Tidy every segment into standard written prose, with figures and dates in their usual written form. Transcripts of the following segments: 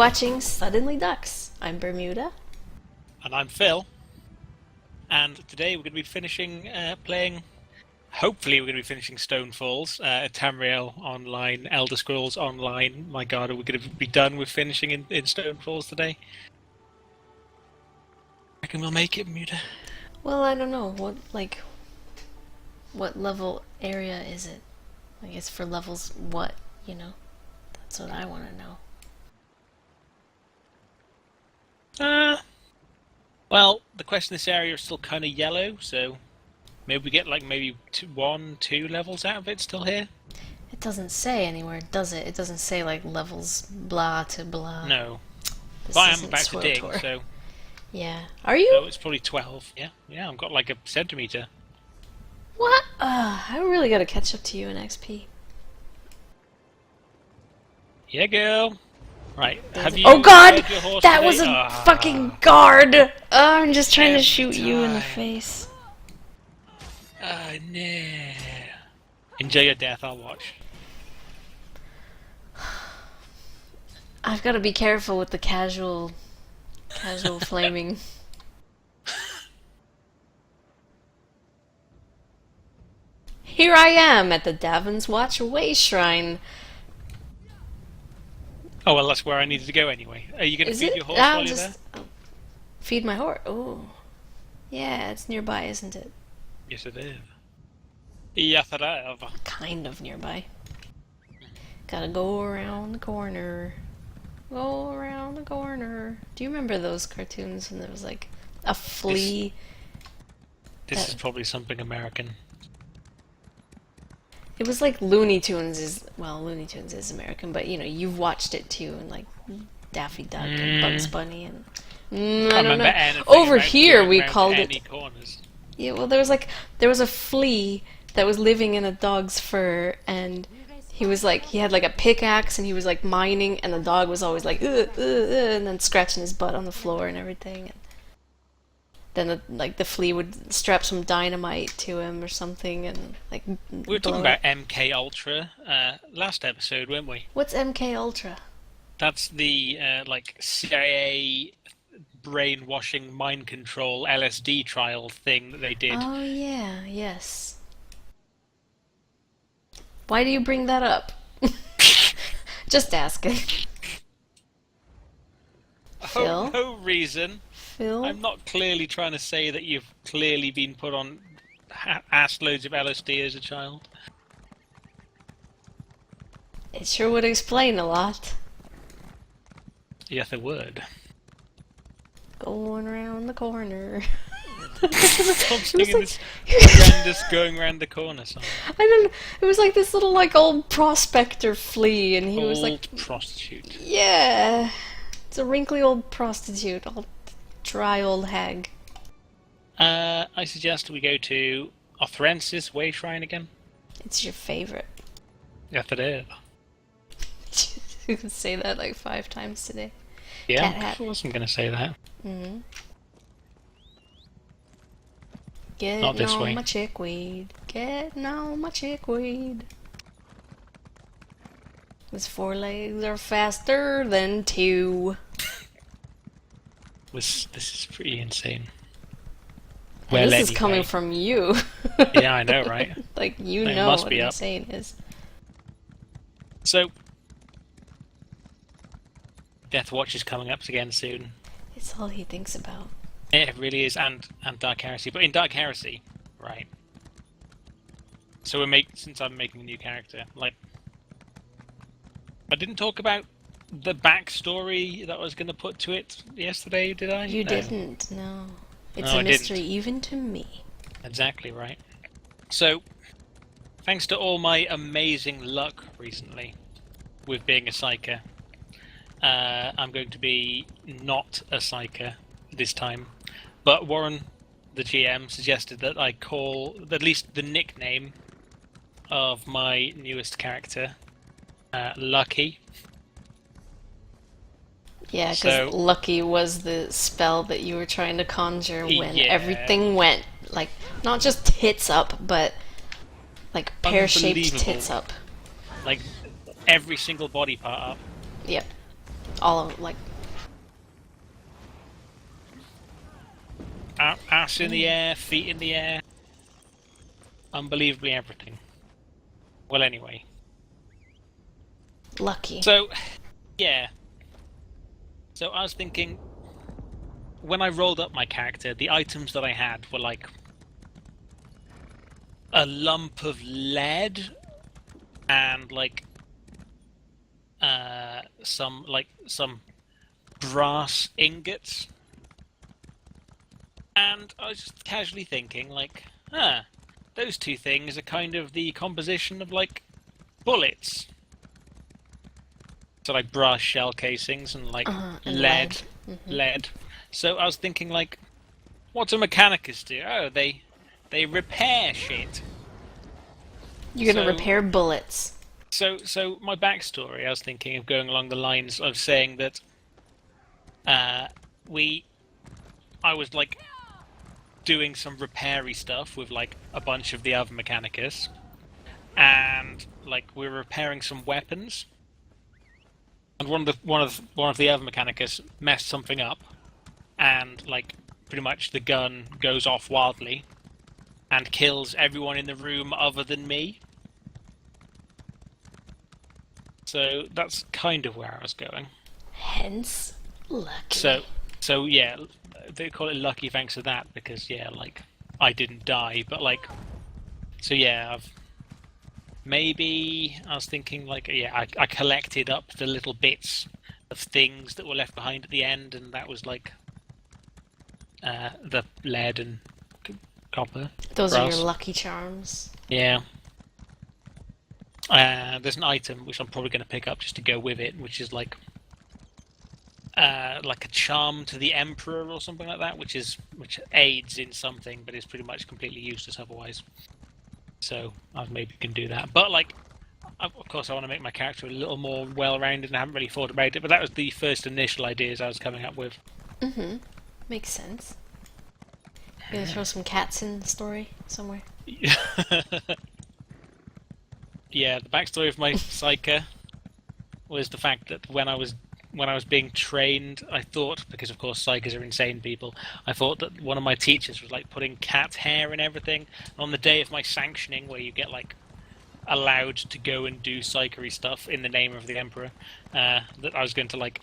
watching Suddenly Ducks. I'm Bermuda. And I'm Phil. And today we're going to be finishing playing. Hopefully, we're going to be finishing Stone Falls, Tamriel Online, Elder Scrolls Online. My God, are we going to be done with finishing in Stone Falls today? I reckon we'll make it, Bermuda. Well, I don't know. What level area is it? I guess for levels what, That's what I want to know. Well, the question in this area is still kind of yellow, so maybe we get maybe 2 levels out of it still here? It doesn't say anywhere, does it? It doesn't say levels blah to blah. No. This But I am isn't about to dig, SWTOR. so... Yeah. Are you? So it's probably 12. Yeah, I've got like a centimetre. What? I really gotta catch up to you in XP. Yeah, girl. Right, have you Oh God! fed your horse That today? was a fucking guard! I'm just trying to shoot you in the face. Oh no. Enjoy your death, I'll watch. I've got to be careful with the casual flaming. Here I am at the Davin's Watch Way Shrine. Oh well, that's where I needed to go anyway. Are you going to Is feed it? your horse I'll while you're just there? feed my horse. Oh, yeah, it's nearby, isn't it? Yes, it is. Yes, it is. Kind of nearby. Gotta go around the corner. Go around the corner. Do you remember those cartoons when there was like a flea? This is probably something American. It was like Looney Tunes is, well, Looney Tunes is American, but you've watched it too, and like Daffy Duck and Bugs Bunny and I don't know. Over here we called it. Corners. Yeah, well, there was a flea that was living in a dog's fur, and he had like a pickaxe, and he was like mining, and the dog was always like and then scratching his butt on the floor and everything. And then the flea would strap some dynamite to him or something, and We were talking about MK Ultra last episode, weren't we? What's MK Ultra? That's the CIA brainwashing, mind control, LSD trial thing that they did. Oh yeah, yes. Why do you bring that up? Just asking. Phil? No reason. Phil? I'm not clearly trying to say that you've clearly been put on ass loads of LSD as a child. It sure would explain a lot. Yes, it would. Going around the corner. Stop singing this horrendous going round the corner song. I don't know. It was like this little old prospector flea, and he was like Old prostitute. yeah. It's a wrinkly old prostitute, old dry old hag. I suggest we go to Othrensis Way Shrine again. It's your favorite. Yes, it is. You can say that like 5 times today. Yeah, Cat hat. I wasn't going to say that. Mm-hmm. Not this Getting on way. my chickweed. Getting on my chickweed. His 4 legs are faster than 2. This is pretty insane. And this is coming from you. Yeah, I know, right? Like, you It know must what be up. insane is. So, Death Watch is coming up again soon. It's all he thinks about. It really is, and Dark Heresy. But in Dark Heresy, right? So since I'm making a new character, I didn't talk about the backstory that I was going to put to it yesterday, did I? You No. didn't, no. It's No, a I mystery didn't. even to me. Exactly right. So, thanks to all my amazing luck recently with being a psyker, I'm going to be not a psyker this time. But Warren, the GM, suggested that I call at least the nickname of my newest character Lucky. Yeah, because So- Lucky was the spell that you were trying to conjure when Yeah. everything went, not just tits up, but pear-shaped Unbelievable. tits up. Like every single body part up. Yep. All of like. Ass in the air, feet in the air. Unbelievably everything. Well, anyway. Lucky. So, yeah. So I was thinking, when I rolled up my character, the items that I had were like a lump of lead and like some brass ingots. And I was just casually thinking, like, those two things are kind of the composition of like bullets. So like brass shell casings and like and lead. Mm-hmm. Lead. So I was thinking, like, what do mechanicus do? Oh, they repair shit. You're gonna repair bullets. So my backstory, I was thinking of going along the lines of saying that I was like doing some repairy stuff with like a bunch of the other mechanicus, and like we were repairing some weapons, and one of the other mechanicus messed something up, and like pretty much the gun goes off wildly and kills everyone in the room other than me. So that's kind of where I was going. Hence, lucky. So yeah, they call it lucky thanks to that, because yeah, like I didn't die, but like, so yeah, maybe I was thinking like, yeah, I collected up the little bits of things that were left behind at the end, and that was like the lead and copper. Those brass. are your lucky charms. Yeah. There's an item which I'm probably going to pick up just to go with it, which is like a charm to the emperor or something like that, which aids in something, but is pretty much completely useless otherwise. So I maybe can do that. But like, of course, I want to make my character a little more well-rounded, and I haven't really thought about it. But that was the first initial ideas I was coming up with. Mm-hmm. Makes sense. You gonna throw some cats in the story somewhere? Yeah, the backstory of my psyker was the fact that when I was being trained, I thought, because of course psychers are insane people, I thought that one of my teachers was like putting cat hair and everything. And on the day of my sanctioning, where you get like allowed to go and do psychery stuff in the name of the emperor, that I was going to like,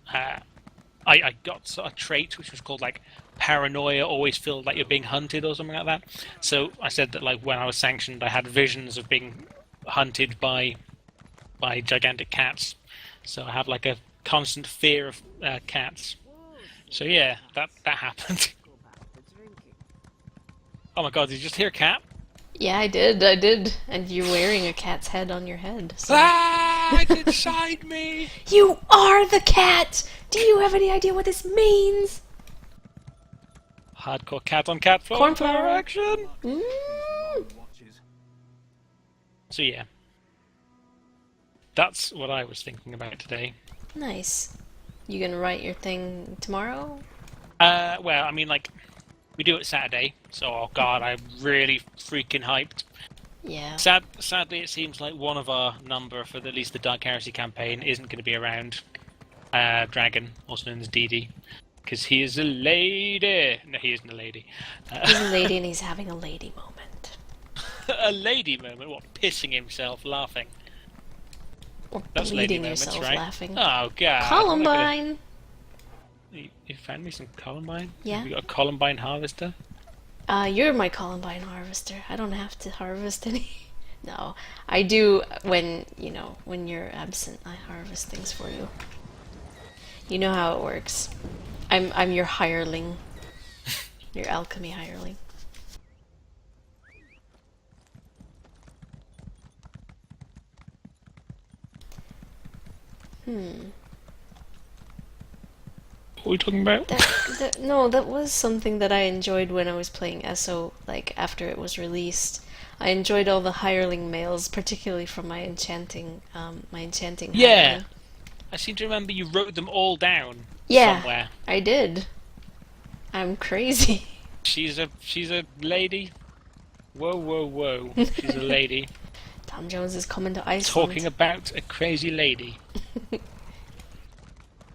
I got a trait which was called like paranoia, always feel like you're being hunted or something like that. So I said that like when I was sanctioned, I had visions of being hunted by gigantic cats. So I have like a constant fear of cats. So yeah, that happened. Oh my god, did you just hear a cat? Yeah, I did. And you're wearing a cat's head on your head. So. Ah, it's inside me! You are the cat! Do you have any idea what this means? Hardcore cat on cat Cornflower action! Mm. So yeah. That's what I was thinking about today. Nice. You gonna write your thing tomorrow? Well, I mean, like, we do it Saturday, so, oh god, I'm really freaking hyped. Yeah. Sadly, it seems like one of our number for at least the Dark Heresy campaign isn't going to be around. Dragon, also known as Dee Dee, because he is a lady. No, he isn't a lady. He's a lady and he's having a lady moment. A lady moment? What, pissing himself, laughing? Or That's lady bleeding moments, yourself right? laughing. Oh god. Columbine! You found me some Columbine? Yeah. Have you got a Columbine harvester? You're my Columbine harvester. I don't have to harvest any. No, I do when you're absent. I harvest things for you. You know how it works. I'm your hireling. Your alchemy hireling. What are we talking about? No, that was something that I enjoyed when I was playing ESO, like after it was released. I enjoyed all the hireling mails, particularly from my enchanting Yeah, hireling. I seem to remember you wrote them all down Yeah, somewhere. I did. I'm crazy. She's a lady. Whoa, whoa, whoa! She's a lady. Tom Jones is coming to Iceland. Talking about a crazy lady.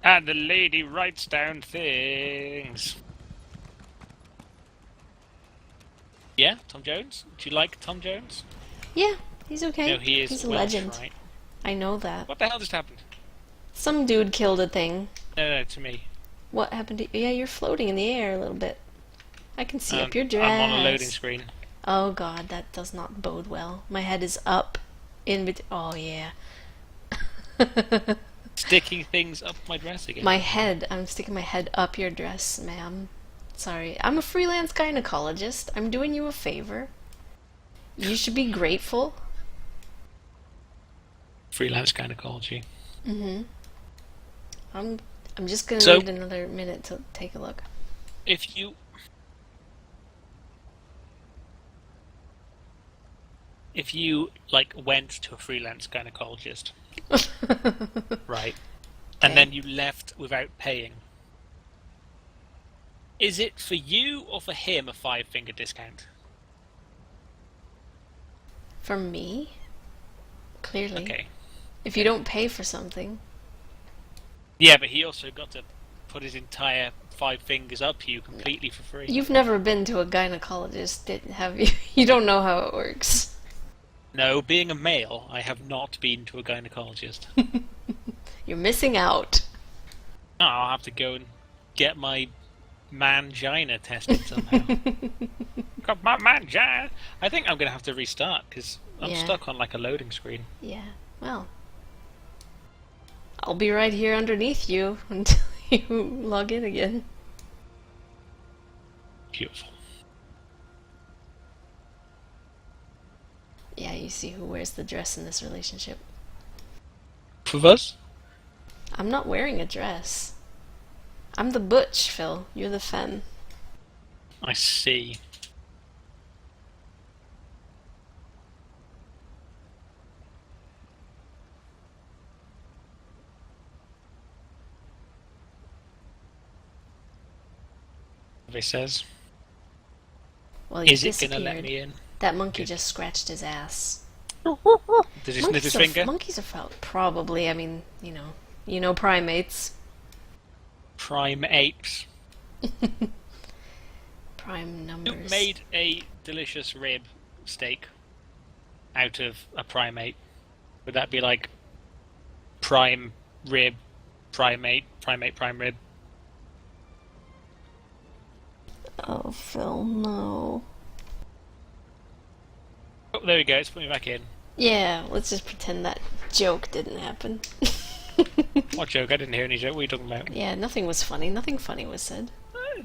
And the lady writes down things. Yeah, Tom Jones? Do you like Tom Jones? Yeah, he's okay. No, he is He's a Welsh, legend. right? I know that. What the hell just happened? Some dude killed a thing. No, to me. What happened to you? Yeah, you're floating in the air a little bit. I can see up your dress. I'm on a loading screen. Oh god, that does not bode well. My head is up in between. Oh yeah. Sticking things up my dress again. My head. I'm sticking my head up your dress, ma'am. Sorry. I'm a freelance gynecologist. I'm doing you a favor. You should be grateful. Freelance gynecology. Mm-hmm. I'm just gonna need another minute to take a look. If you like went to a freelance gynecologist, right, and then you left without paying, is it for you or for him a 5-finger discount? For me? Clearly. Okay. If you don't pay for something. Yeah, but he also got to put his entire 5 fingers up you completely for free. You've never been to a gynecologist, have you? You don't know how it works. No, being a male, I have not been to a gynecologist. You're missing out. No, I'll have to go and get my mangina tested somehow. Got my mangina. I think I'm going to have to restart because I'm stuck on like a loading screen. Yeah, well. I'll be right here underneath you until you log in again. Beautiful. Yeah, you see who wears the dress in this relationship. For us? I'm not wearing a dress. I'm the butch, Phil. You're the femme. I see. He says. Well, he Is it disappeared. gonna let me in? That monkey just scratched his ass. Did he sniff his finger? Monkeys are probably. I mean, you know primates. Prime apes. Prime numbers. Who made a delicious rib steak out of a primate? Would that be like prime rib, primate, prime rib? Oh, Phil, no. Oh, there we go. It's putting me back in. Yeah, let's just pretend that joke didn't happen. What joke? I didn't hear any joke. What are you talking about? Yeah, nothing was funny. Nothing funny was said.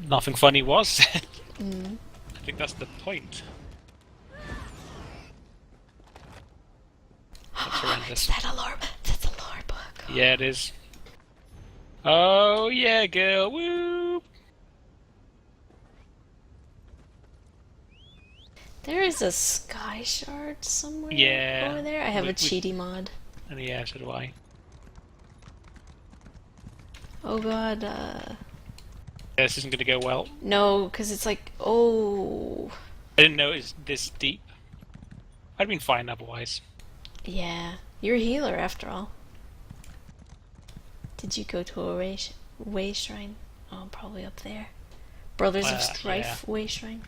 Nothing funny was said. I think that's the point. That's horrendous. Is that a lore? That's a lore book. Yeah, it is. Oh yeah, girl. Woo! There is a sky shard somewhere over there. I have a cheaty mod. And yeah, so do I. Oh god, This isn't gonna go well. no, because it's like, oh. I didn't know it was this deep. I'd been fine otherwise. Yeah, you're a healer after all. Did you go to a way shrine? Oh, probably up there. Brothers of Strife way shrine.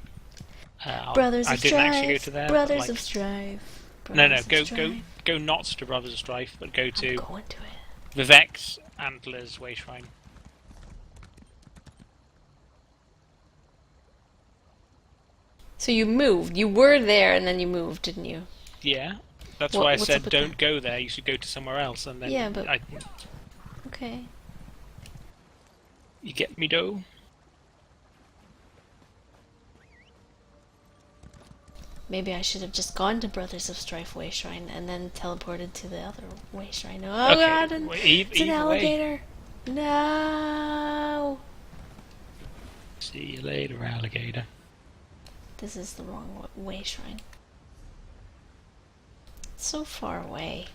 Brothers of didn't Strife. actually go to there. Brothers of Strife. No, Brothers of Strife. go not to Brothers of Strife, but go to I'm going to it. Vivek's Antlers Way Shrine. So you moved. You were there and then you moved, didn't you? Yeah, that's why I what's said up with don't that? go there. You should go to somewhere else, and then Yeah, but okay. You get me, though. Maybe I should have just gone to Brothers of Strife Way Shrine and then teleported to the other Way Shrine. Oh Okay, god, well, it's an either alligator. No. See you later, alligator. This is the wrong Way Shrine. It's so far away.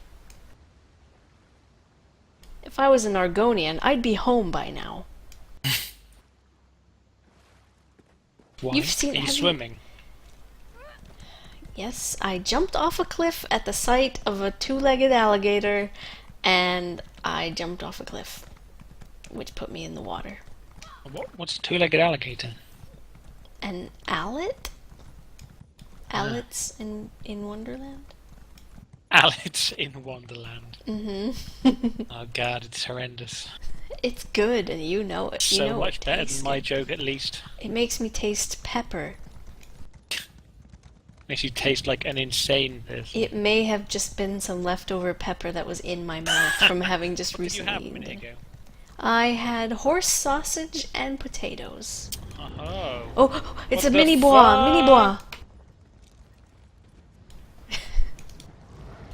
If I was an Argonian, I'd be home by now. Why? You've seen- Are you have you- swimming? Yes, I jumped off a cliff at the sight of a two-legged alligator, and I jumped off a cliff. which put me in the water. What's a two-legged alligator? An allet? Allets in Wonderland? Alice in Wonderland. Mm-hmm. Oh god, it's horrendous. It's good, and you know it. You So know much it better tastes than my good. joke, at least. It makes me taste pepper. Makes you taste like an insane person. It may have just been some leftover pepper that was in my mouth from having just What did you have recently a minute eaten it. ago? I had horse sausage and potatoes. Oh. Oh, it's What a the mini bois, mini bois.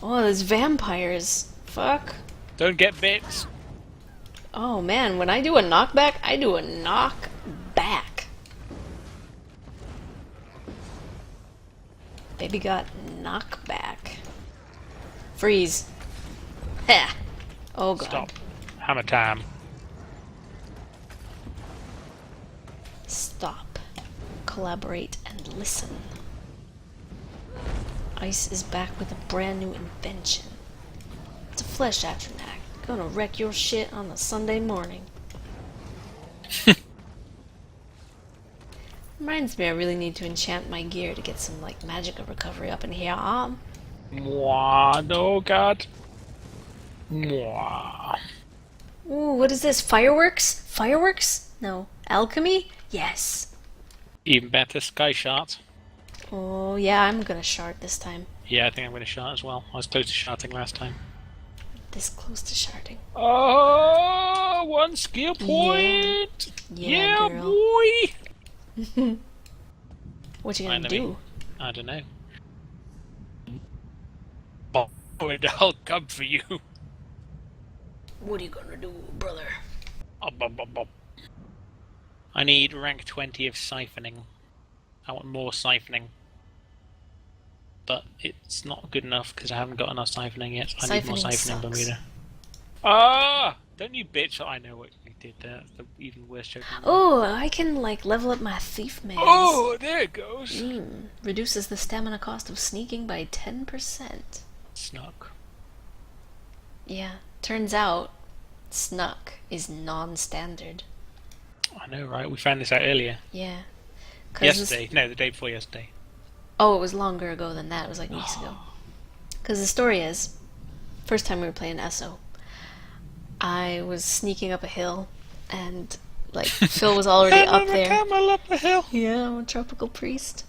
Oh, there's vampires. Fuck. Don't get bits. Oh man, when I do a knockback, I do a knock back. Baby got knockback. Freeze. Heh. Oh god. Stop. Hammer time. Stop. Collaborate and listen. Ice is back with a brand new invention. It's a flesh atronach. Gonna wreck your shit on a Sunday morning. Reminds me I really need to enchant my gear to get some, like, magical recovery up in here. Mwah. Oh god. Mwah. Ooh, what is this? Fireworks? Fireworks? No. Alchemy? Yes. Even better, sky shot. Oh, yeah, I'm gonna shard this time. Yeah, I think I'm going to shot as well. I was close to shotting last time. This close to sharding. Oh, one skill point! Yeah, girl. Boy! What you gonna Finally. do? I don't know. Oh, and I'll come for you. What are you gonna do, brother? I need rank 20 of siphoning. I want more siphoning. But it's not good enough because I haven't got enough siphoning yet. I need more Siphoning siphoning, sucks. Bermuda. Ah! Don't you bitch! I know what you did there. That's the even worse joke. Oh, I can, like, level up my thief maze. Oh, there it goes! Reduces the stamina cost of sneaking by 10%. Snuck. Yeah, turns out snuck is non-standard. I know, right? We found this out earlier. Yeah. Yesterday. No, the day before yesterday. Oh, it was longer ago than that. It was like weeks ago. Because the story is, first time we were playing ESO, I was sneaking up a hill, and, like, Phil was already up there. Camel up the hill. Yeah, I'm a tropical priest.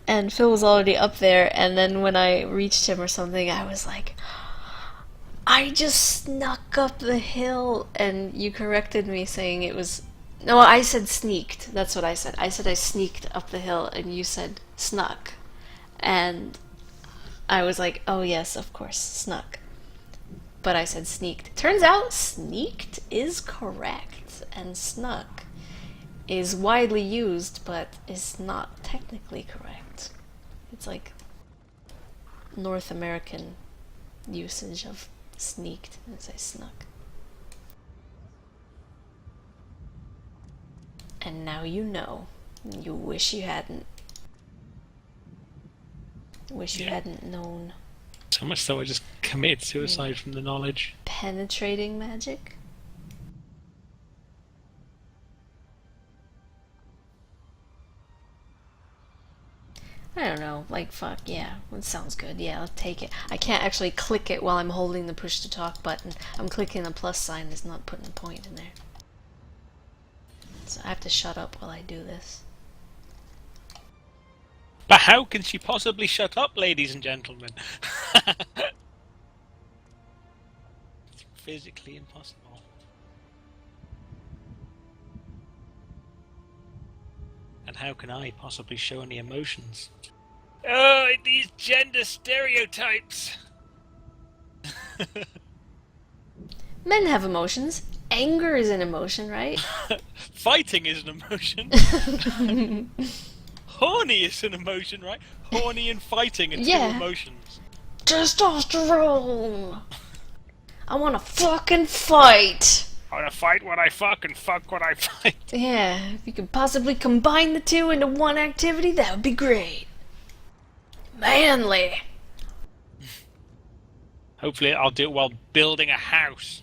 And Phil was already up there, and then when I reached him or something, I was like, I just snuck up the hill, and you corrected me saying it was... No, I said sneaked. That's what I said. I said I sneaked up the hill, and you said snuck. And I was like, oh yes, of course, snuck. But I said sneaked. Turns out sneaked is correct, and snuck is widely used, but is not technically correct. It's like North American usage of sneaked, and say snuck. And now you know. You wish you hadn't. Wish you hadn't known. So much so I just committed suicide from the knowledge. Penetrating magic? I don't know, like, fuck, yeah, it sounds good, yeah, I'll take it. I can't actually click it while I'm holding the push to talk button. I'm clicking the plus sign, it's not putting a point in there. So I have to shut up while I do this. But how can she possibly shut up, ladies and gentlemen? It's physically impossible. And how can I possibly show any emotions? Oh, these gender stereotypes! Men have emotions. Anger is an emotion, right? Fighting is an emotion. Horny is an emotion, right? Horny and fighting are Yeah. two emotions. Testosterone! I wanna fucking fight! I wanna fight what I fuck and fuck what I fight. Yeah, if you could possibly combine the two into one activity, that would be great. Manly! Hopefully I'll do it while building a house.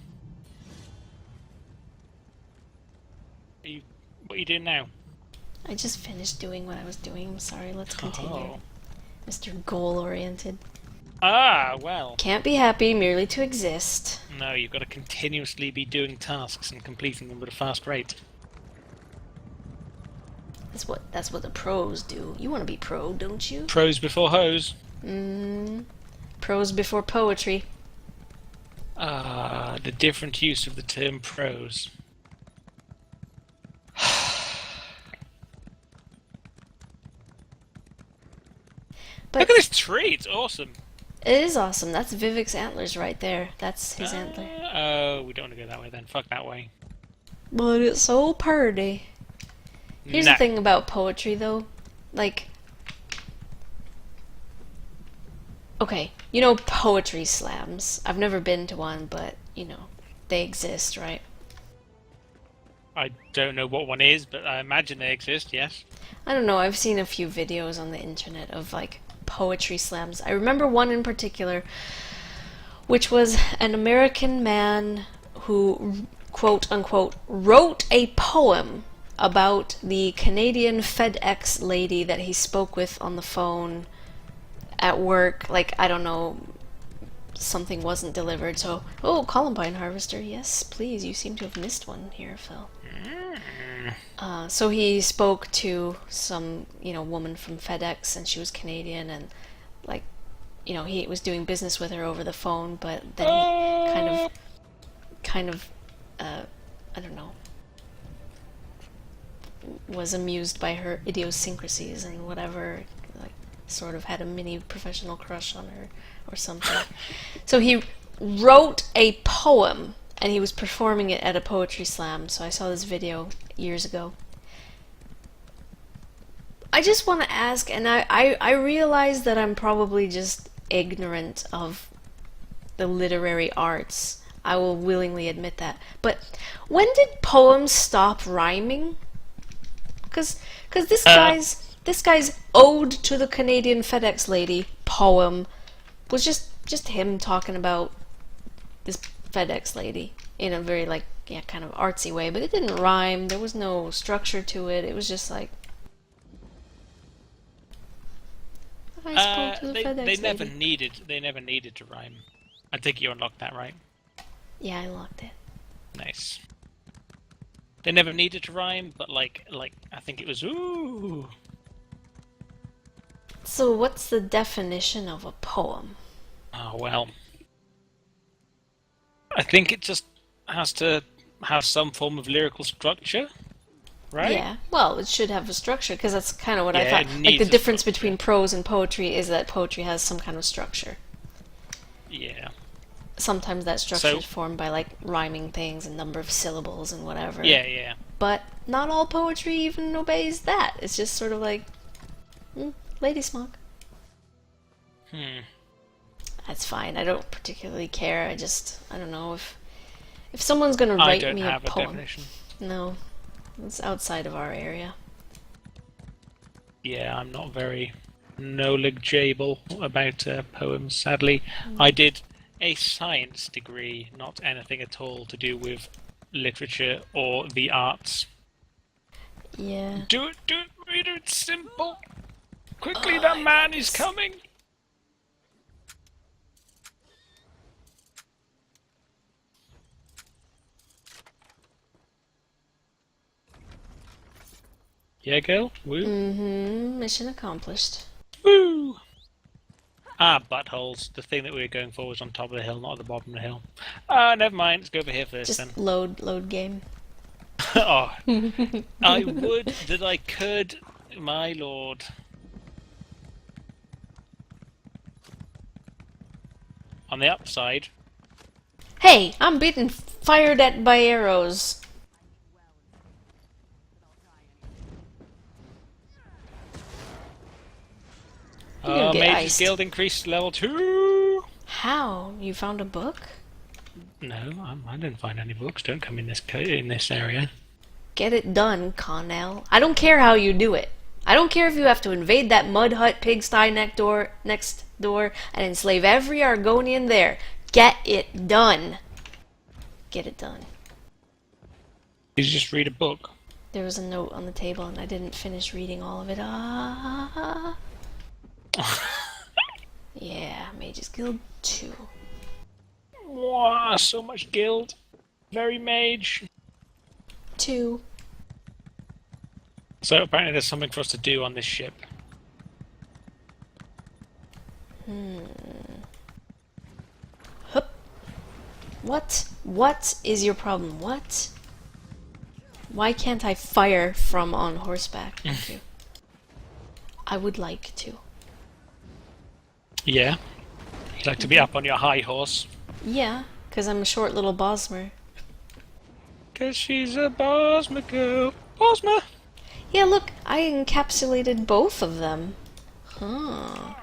What are you doing now? I just finished doing what I was doing. I'm sorry, let's continue. Oh. Mr. Goal-oriented. Ah, well. Can't be happy merely to exist. No, you've got to continuously be doing tasks and completing them at a fast rate. That's what the pros do. You want to be pro, don't you? Pros before hoes. Pros before poetry. Ah, the different use of the term pros. But Look at this tree, it's awesome. it is awesome. That's Vivek's antlers right there. That's his antler. Oh, we don't want to go that way then. Fuck that way. But it's so pretty. Here's Nah. the thing about poetry, though. Like, okay, you know poetry slams. I've never been to one, but, you know, they exist, right? I don't know what one is, but I imagine they exist, yes. I don't know, I've seen a few videos on the internet of, like, poetry slams. I remember one in particular, which was an American man who, quote unquote, wrote a poem about the Canadian FedEx lady that he spoke with on the phone at work. Like, I don't know, something wasn't delivered, so, oh, Columbine harvester, yes, please, you seem to have missed one here, Phil. So he spoke to some, you know, woman from FedEx, and she was Canadian, and, like, you know, he was doing business with her over the phone, but then he kind of, I don't know, was amused by her idiosyncrasies and whatever, like, sort of had a mini professional crush on her or something. So he wrote a poem, and he was performing it at a poetry slam, so I saw this video years ago. I just want to ask, and I realize that I'm probably just ignorant of the literary arts. I will willingly admit that. But when did poems stop rhyming? Because this guy's ode to the Canadian FedEx lady poem was just him talking about this FedEx lady in a very, like, yeah, kind of artsy way, but it didn't rhyme. There was no structure to it. It was just like, I spoke to the FedEx lady. They never needed to rhyme. I think you unlocked that, right? Yeah, I locked it. Nice. They never needed to rhyme, but like I think it was ooh. So what's the definition of a poem? Oh well. I think it just has to have some form of lyrical structure, right? Yeah, well, it should have a structure, because that's kind of what I Yeah, thought. it Like, needs the a difference structure. between prose and poetry is that poetry has some kind of structure. Yeah. Sometimes that structure So- is formed by, like, rhyming things and number of syllables and whatever. Yeah. But not all poetry even obeys that. It's just sort of like, lady smock. That's fine. I don't particularly care. I don't know if someone's gonna I write don't me have a a poem. definition. No, it's outside of our area. Yeah, I'm not very knowledgeable about poems, sadly. I did a science degree, not anything at all to do with literature or the arts. Yeah. Do it, reader, it's simple. Quickly, that man is coming. Yeah, girl? Woo? Mission accomplished. Woo! Ah, buttholes. The thing that we were going for was on top of the hill, not at the bottom of the hill. Ah, never mind. Let's go over here first Just then. load game. Oh, I would that I could, my lord. On the upside, Hey, I'm being fired at by arrows. You're gonna get Major iced. skilled increased to level 2. How? You found a book? No, I didn't find any books. Don't come in this area. Get it done, Connell. I don't care how you do it. I don't care if you have to invade that mud hut pigsty next door and enslave every Argonian there. Get it done. Get it done. You just read a book. There was a note on the table and I didn't finish reading all of it. Ah. Yeah, Mage's Guild 2. Wow, so much guild. Very mage. 2. So apparently there's something for us to do on this ship. Hup. What? What is your problem? What? Why can't I fire from on horseback? Thank you. I would like to. Yeah. You'd like to be up on your high horse. Yeah, because I'm a short little Bosmer. Cause she's a Bosma girl. Bosma! Yeah, look, I encapsulated both of them. Huh.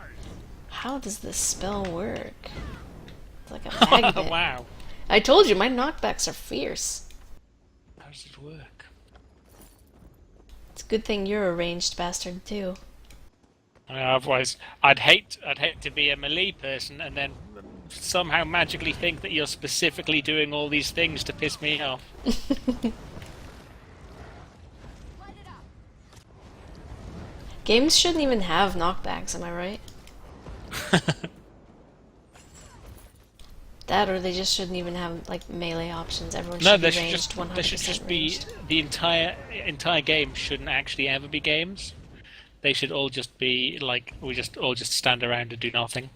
How does this spell work? It's like a magnet. Wow. I told you, my knockbacks are fierce. How does it work? It's a good thing you're a ranged bastard, too. Otherwise, I'd hate to be a melee person and then somehow magically think that you're specifically doing all these things to piss me off. Games shouldn't even have knockbacks, am I right? That, or they just shouldn't even have like melee options. Everyone should be ranged, 100% there should just be ranged. the entire game shouldn't actually ever be games. They should all just be like we just all just stand around and do nothing.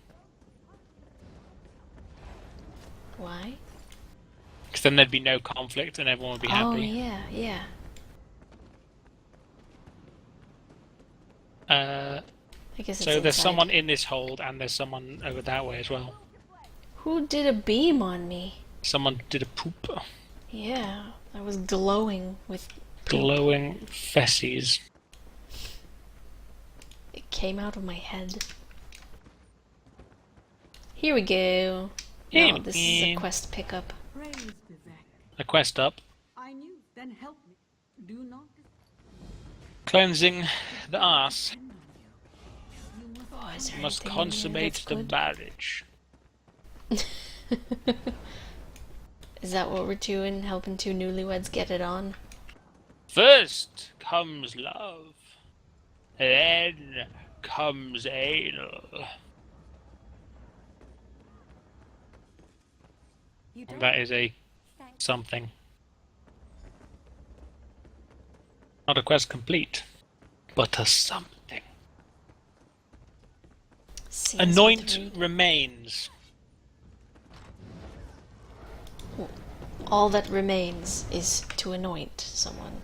Why? Because then there'd be no conflict and everyone would be happy. Oh yeah, yeah. I guess it's So there's inside. someone in this hold and there's someone over that way as well. Who did a beam on me? Someone did a poop. Yeah, I was glowing with poop. Glowing fessies. It came out of my head. Here we go. No, this is a quest pickup. Praise be back. A quest up. I knew, then help me. Do not Cleansing the arse. depend on you. You must Oh, is there Must anything in here consummate that's the good? marriage. Is that what we're doing? Helping two newlyweds get it on? First comes love. Then comes anal. You don't That is a something. Not a quest complete, but a something. Seems Anoint to be- remains. All that remains is to anoint someone.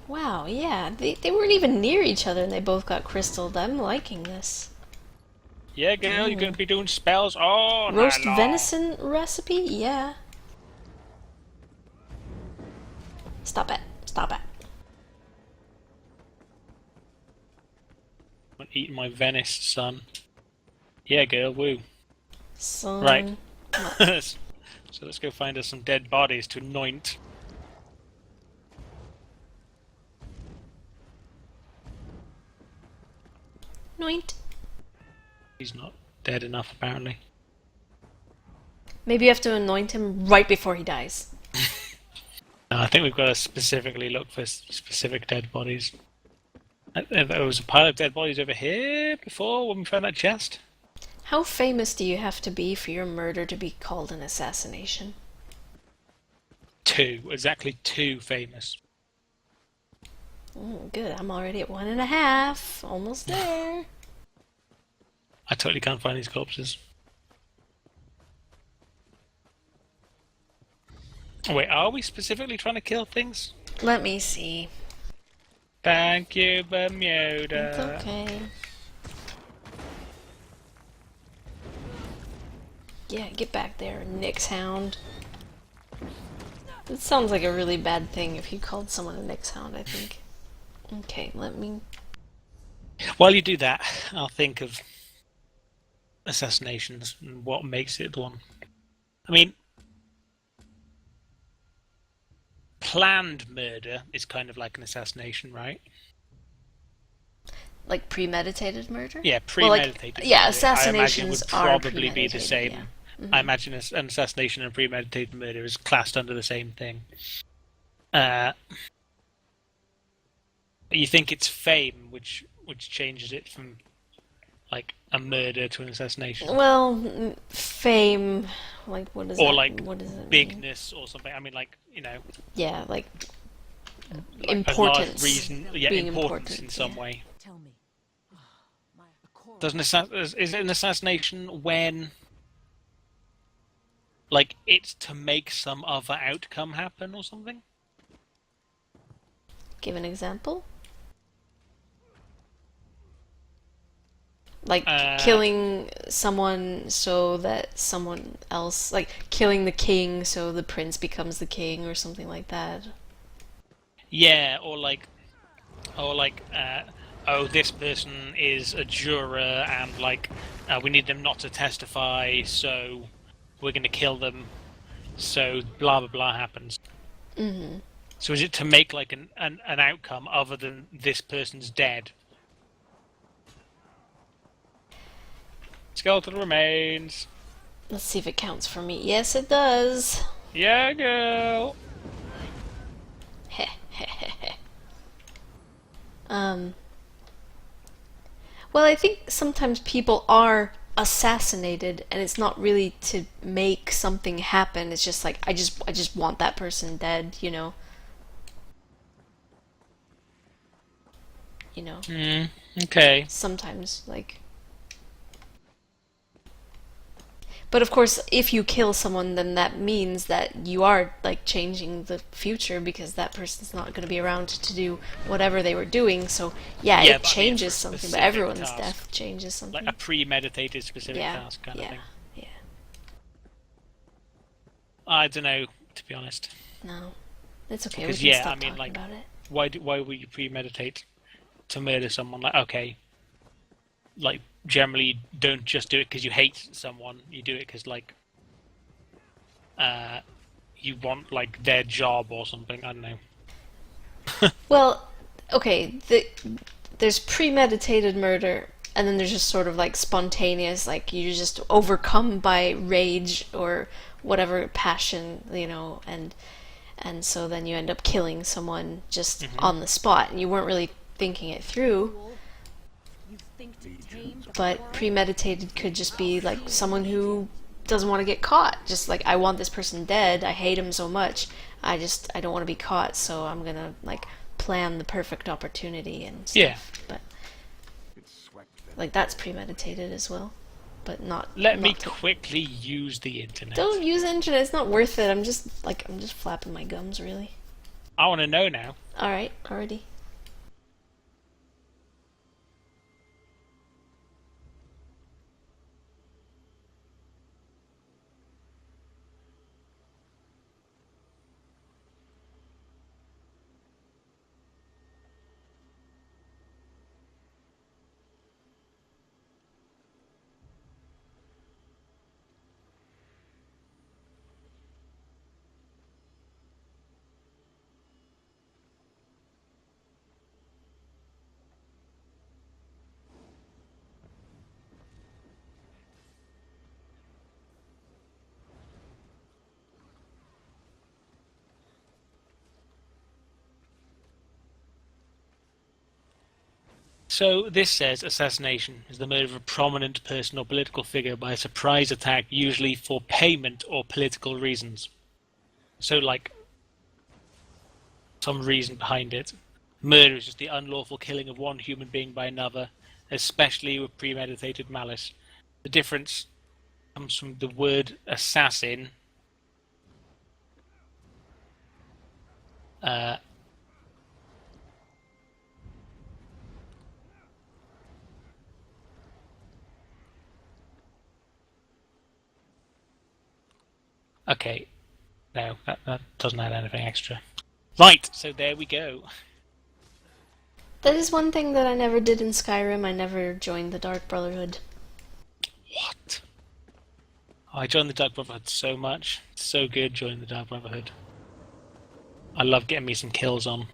Wow, yeah, they weren't even near each other and they both got crystalled. I'm liking this. Yeah, girl, you're going to be doing spells all Roast night long. venison recipe? Yeah. Stop it. Stop it. I'm eating my Venice, son. Yeah, girl, woo. Son. Right. So let's go find us some dead bodies to anoint. Anoint. He's not dead enough, apparently. Maybe you have to anoint him right before he dies. No, I think we've got to specifically look for specific dead bodies. There was a pile of dead bodies over here before when we found that chest. How famous do you have to be for your murder to be called an assassination? Exactly two famous. Good, I'm already at 1.5. Almost there. I totally can't find these corpses. Wait, are we specifically trying to kill things? Let me see. Thank you, Bermuda. It's okay. Yeah, get back there, Nyx Hound. It sounds like a really bad thing if you called someone a Nyx Hound, I think. Okay, let me... While you do that, I'll think of assassinations and what makes it one. I mean, planned murder is kind of like an assassination, right? Like premeditated murder? Yeah, Well, like, premeditated. yeah, murder, assassinations I imagine are would probably be the premeditated, same. yeah. I imagine an assassination and premeditated murder is classed under the same thing. Uh, you think it's fame which changes it from like a murder to an assassination, Well, fame, like what does or that? like What does it mean? bigness or something? I mean, like Yeah, like a large importance, reason, yeah, being importance in important. some Yeah. way. Tell me. My Does is it an assassination when like it's to make some other outcome happen or something? Give an example. Like Uh, killing someone so that someone else, like killing the king so the prince becomes the king or something like that. yeah, or like, oh, this person is a juror and like we need them not to testify, so we're going to kill them. So blah blah blah happens. Hmm. So is it to make like an outcome other than this person's dead? Skeletal remains. Let's see if it counts for me. Yes, it does. Yeah, girl. um. Well, I think sometimes people are assassinated, and it's not really to make something happen. It's just like I just want that person dead. You know. Okay. Sometimes, like. But of course, if you kill someone, then that means that you are like changing the future because that person's not going to be around to do whatever they were doing. So yeah, Yeah, it but I mean for changes a something. But specific everyone's task, death changes like a something. premeditated specific Yeah, task kind of yeah, thing. yeah. I don't know, to be honest. No, it's okay. We Because can yeah, I stop mean, talking like, about it. why would you premeditate to murder someone? Like, okay, like generally don't just do it because you hate someone. You do it because like uh, you want like their job or something. I don't know. Well, okay. There's premeditated murder, and then there's just sort of like spontaneous, like you're just overcome by rage or whatever passion, and so then you end up killing someone just Hmm. on the spot, and you weren't really thinking it through. You think to tame the But premeditated could just be like someone who doesn't want to get caught. Just like I want this person dead. I hate him so much. I don't want to be caught, so I'm gonna like plan the perfect opportunity and Yeah. stuff. But like that's premeditated as well, but not Let me not to. quickly use the internet. Don't use the internet. It's not worth it. I'm just flapping my gums, really. I want to know now. All right, already. So this says assassination is the murder of a prominent person or political figure by a surprise attack, usually for payment or political reasons. So like some reason behind it. Murder is just the unlawful killing of one human being by another, especially with premeditated malice. The difference comes from the word assassin. Uh, okay, no, that doesn't add anything extra. Right, so there we go. That is one thing that I never did in Skyrim. I never joined the Dark Brotherhood. What? Oh, I joined the Dark Brotherhood so much. It's so good joining the Dark Brotherhood. I love getting me some kills on.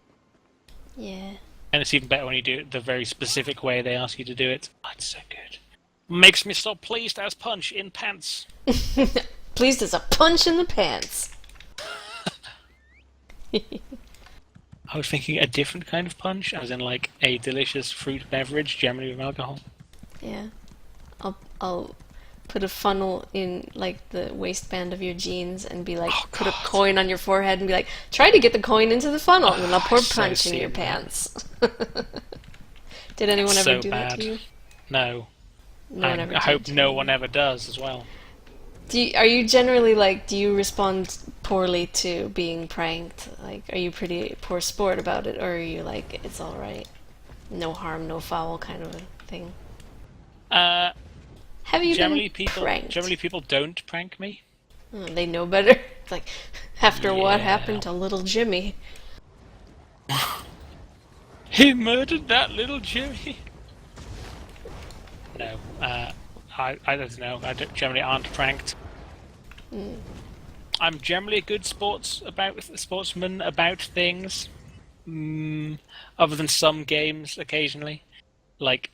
Yeah. And it's even better when you do it the very specific way they ask you to do it. Oh, it's so good. Makes me so pleased as punch in pants. Pleased as a punch in the pants. I was thinking a different kind of punch, as in like a delicious fruit beverage, generally with alcohol. Yeah. I'll put a funnel in like the waistband of your jeans and be like, Oh, put a God. coin on your forehead and be like, try to get the coin into the funnel, and then I'll pour so punch in your seeing that. pants. Did anyone ever So do that bad. to you? No. No one And ever I did hope to no me. one ever does as well. Are you generally like, do you respond poorly to being pranked? Like, are you pretty poor sport about it, or are you like, it's alright, no harm, no foul kind of a thing? Uh, Have you generally been pranked? people don't prank me. They know better. It's like, after what Yeah. happened to little Jimmy. He murdered that little Jimmy. No, I don't know. I don't, generally aren't pranked. I'm generally a good sportsman about things. Other than some games occasionally, like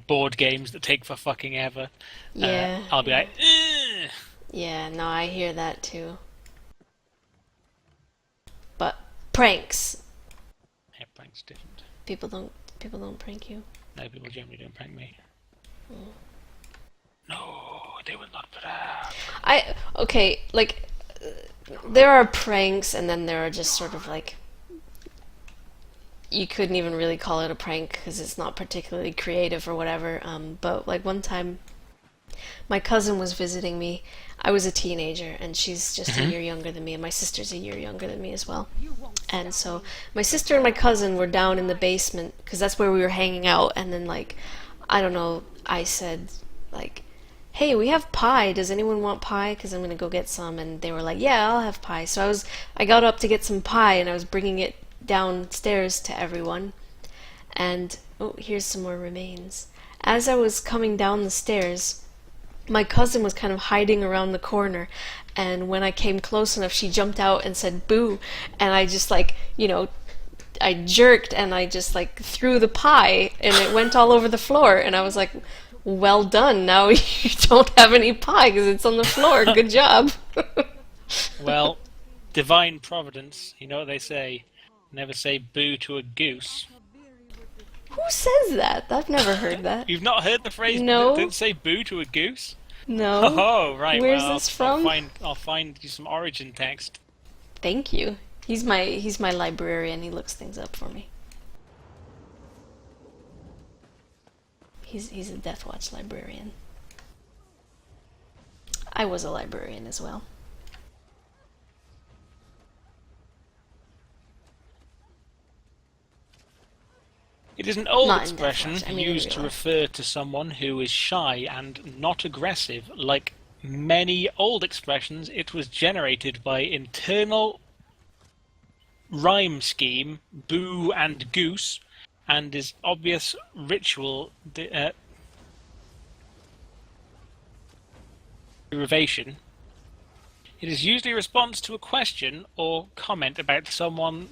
board games that take for fucking ever. Yeah. I'll be like, ugh. Yeah, no, I hear that too. But pranks. Yeah, prank's different. People don't prank you. No, people generally don't prank me. No, they will not prank. Okay, like there are pranks and then there are just sort of like, you couldn't even really call it a prank because it's not particularly creative or whatever. But like one time, my cousin was visiting me. I was a teenager, and she's just a year younger than me, and my sister's a year younger than me as well. And so my sister and my cousin were down in the basement because that's where we were hanging out. And then like, I don't know, I said like, "Hey, we have pie. Does anyone want pie? Because I'm gonna go get some." And they were like, "Yeah, I'll have pie." So I got up to get some pie, and I was bringing it downstairs to everyone. And oh, here's some more remains. As I was coming down the stairs, my cousin was kind of hiding around the corner, and when I came close enough, she jumped out and said boo, and I just like, I jerked and I just like threw the pie and it went all over the floor, and I was like, well done, now you don't have any pie because it's on the floor, good job. Well, divine providence, you know what they say. Never say boo to a goose. Who says that? I've never heard that. You've not heard the phrase No. don't say boo to a goose? No. Oh, right. Where's well, this from? I'll find you some origin text. Thank you. He's my librarian. He looks things up for me. He's a Death Watch librarian. I was a librarian as well. It is an old Not in Death expression Watch, I mean in used to real life. refer to someone who is shy and not aggressive. Like many old expressions, it was generated by internal rhyme scheme, boo and goose, and is obvious ritual derivation. It is usually a response to a question or comment about someone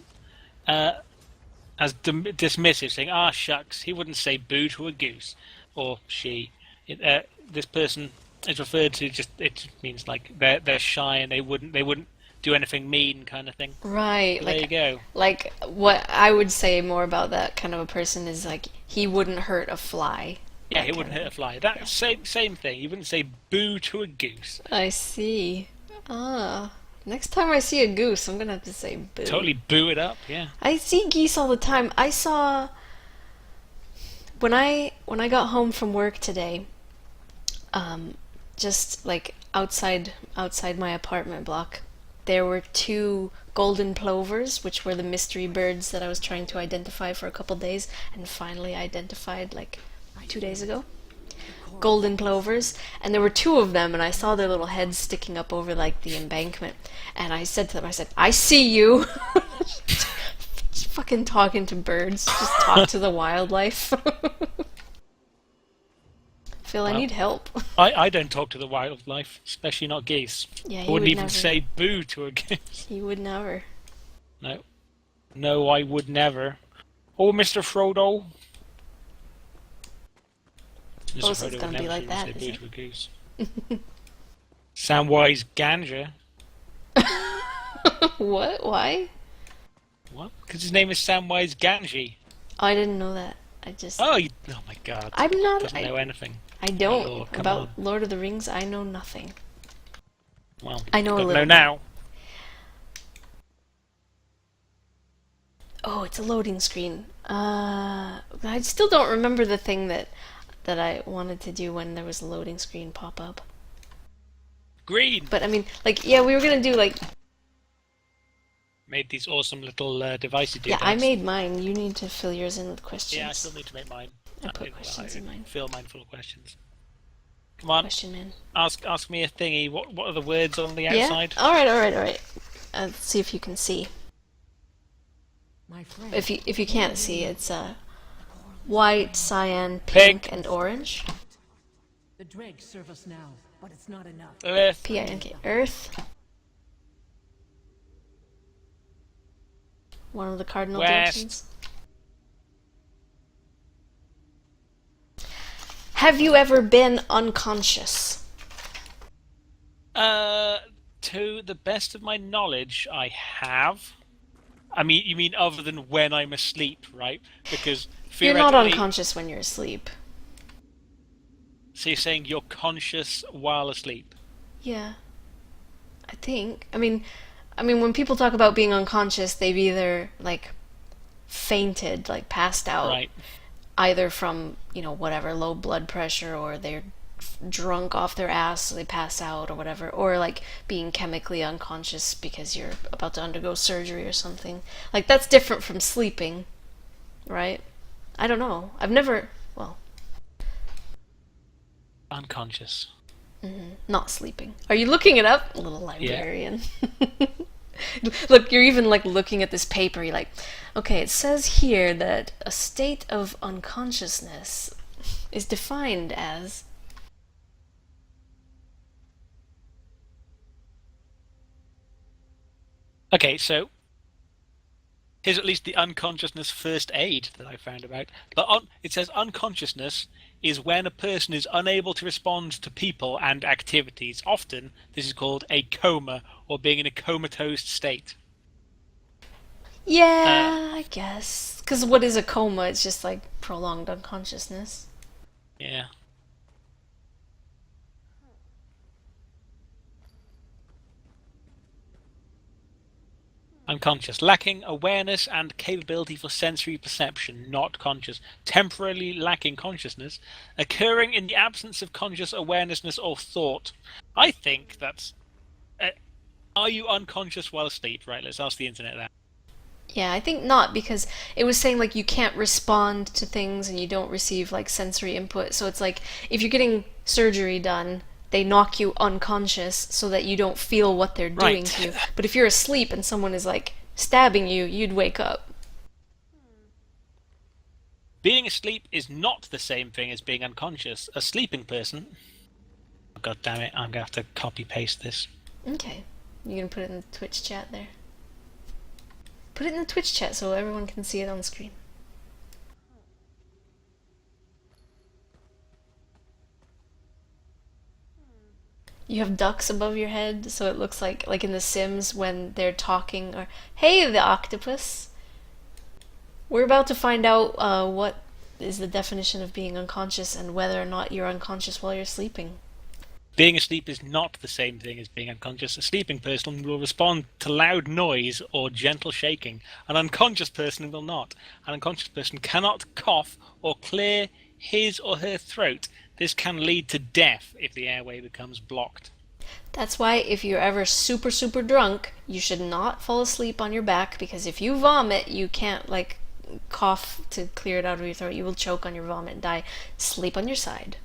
as dismissive, saying, "Ah, shucks, he wouldn't say boo to a goose," or she. This person is referred to just. It just means like they're shy and they wouldn't do anything mean, kind of thing. Right. So there you go. Like what I would say more about that kind of a person is like, he wouldn't hurt a fly. Yeah, That he wouldn't kind hurt of- a fly. That same thing. You wouldn't say boo to a goose. I see. Ah. Next time I see a goose, I'm gonna have to say boo. Totally boo it up. Yeah. I see geese all the time. I saw when I got home from work today, just like outside my apartment block, there were two golden plovers, which were the mystery birds that I was trying to identify for a couple days, and finally identified like 2 days ago. Golden plovers, and there were two of them, and I saw their little heads sticking up over like the embankment, and I said to them, I see you. Just fucking talking to birds, just talk to the wildlife. Phil, I Well, need help. I don't talk to the wildlife, especially not geese. Yeah, I you wouldn't would even never. say boo to a goose. You would never. No. No, I would never. Oh, Mr. Frodo. Mr. Oh, so it's Frodo gonna would be never like even that, say is boo it? to a goose. Samwise Ganja. What? Why? What? Because his name is Samwise Gamgee. I didn't know that. Oh, oh my god. I'm not. Doesn't know anything. I don't. Oh, come about on. Lord of the Rings, I know nothing. Well, I know a got to little know now. Oh, it's a loading screen. I still don't remember the thing that I wanted to do when there was a loading screen pop up. Green! But I mean, like, yeah, we were gonna do like, Made these awesome little devices. yeah, I made mine. You need to fill yours in with questions. Yeah, I still need to make mine. I put questions in mine. Fill mine full of questions. Come on, Question man. ask me a thingy. What are the words on the Yeah. outside? All right. Let's see if you can see. My friend. If you can't see, it's white, cyan, pink, and orange. The dregs serve us now, but it's not enough. Earth. P-I-N-K. Earth. One of the cardinal West. directions. Have you ever been unconscious? To the best of my knowledge, I have. I mean, you mean other than when I'm asleep, right? Because You're not theoretically, unconscious when you're asleep. so you're saying you're conscious while asleep. Yeah. I think. I mean, when people talk about being unconscious, they've either like fainted, like passed out, Right. either from, whatever, low blood pressure, or they're drunk off their ass so they pass out or whatever, or like being chemically unconscious because you're about to undergo surgery or something. Like, that's different from sleeping, right? I don't know. I've never, well, Unconscious. not sleeping. Are you looking it up? Little librarian. Look, you're even like looking at this paper. You're like, okay, it says here that a state of unconsciousness is defined as. Okay, so here's at least the unconsciousness first aid that I found about. But it says unconsciousness is when a person is unable to respond to people and activities. Often, this is called a coma or being in a comatose state. Yeah, I guess. Because what is a coma? It's just like prolonged unconsciousness. Yeah. Unconscious, lacking awareness and capability for sensory perception, not conscious, temporarily lacking consciousness, occurring in the absence of conscious awarenessness or thought. I think that's. Are you unconscious while asleep? Right, let's ask the internet that. Yeah, I think not, because it was saying like you can't respond to things and you don't receive like sensory input. So it's like if you're getting surgery done, they knock you unconscious so that you don't feel what they're doing Right. to you. But if you're asleep and someone is like stabbing you, you'd wake up. Being asleep is not the same thing as being unconscious. A sleeping person. Oh, God damn it! I'm gonna have to copy paste this. Okay. You gonna put it in the Twitch chat there? Put it in the Twitch chat so everyone can see it on screen. You have ducks above your head, so it looks like in The Sims when they're talking, or hey, the octopus. We're about to find out what is the definition of being unconscious and whether or not you're unconscious while you're sleeping. Being asleep is not the same thing as being unconscious. A sleeping person will respond to loud noise or gentle shaking. An unconscious person will not. An unconscious person cannot cough or clear his or her throat. This can lead to death if the airway becomes blocked. That's why if you're ever super, super drunk, you should not fall asleep on your back, because if you vomit, you can't like cough to clear it out of your throat. You will choke on your vomit and die. Sleep on your side.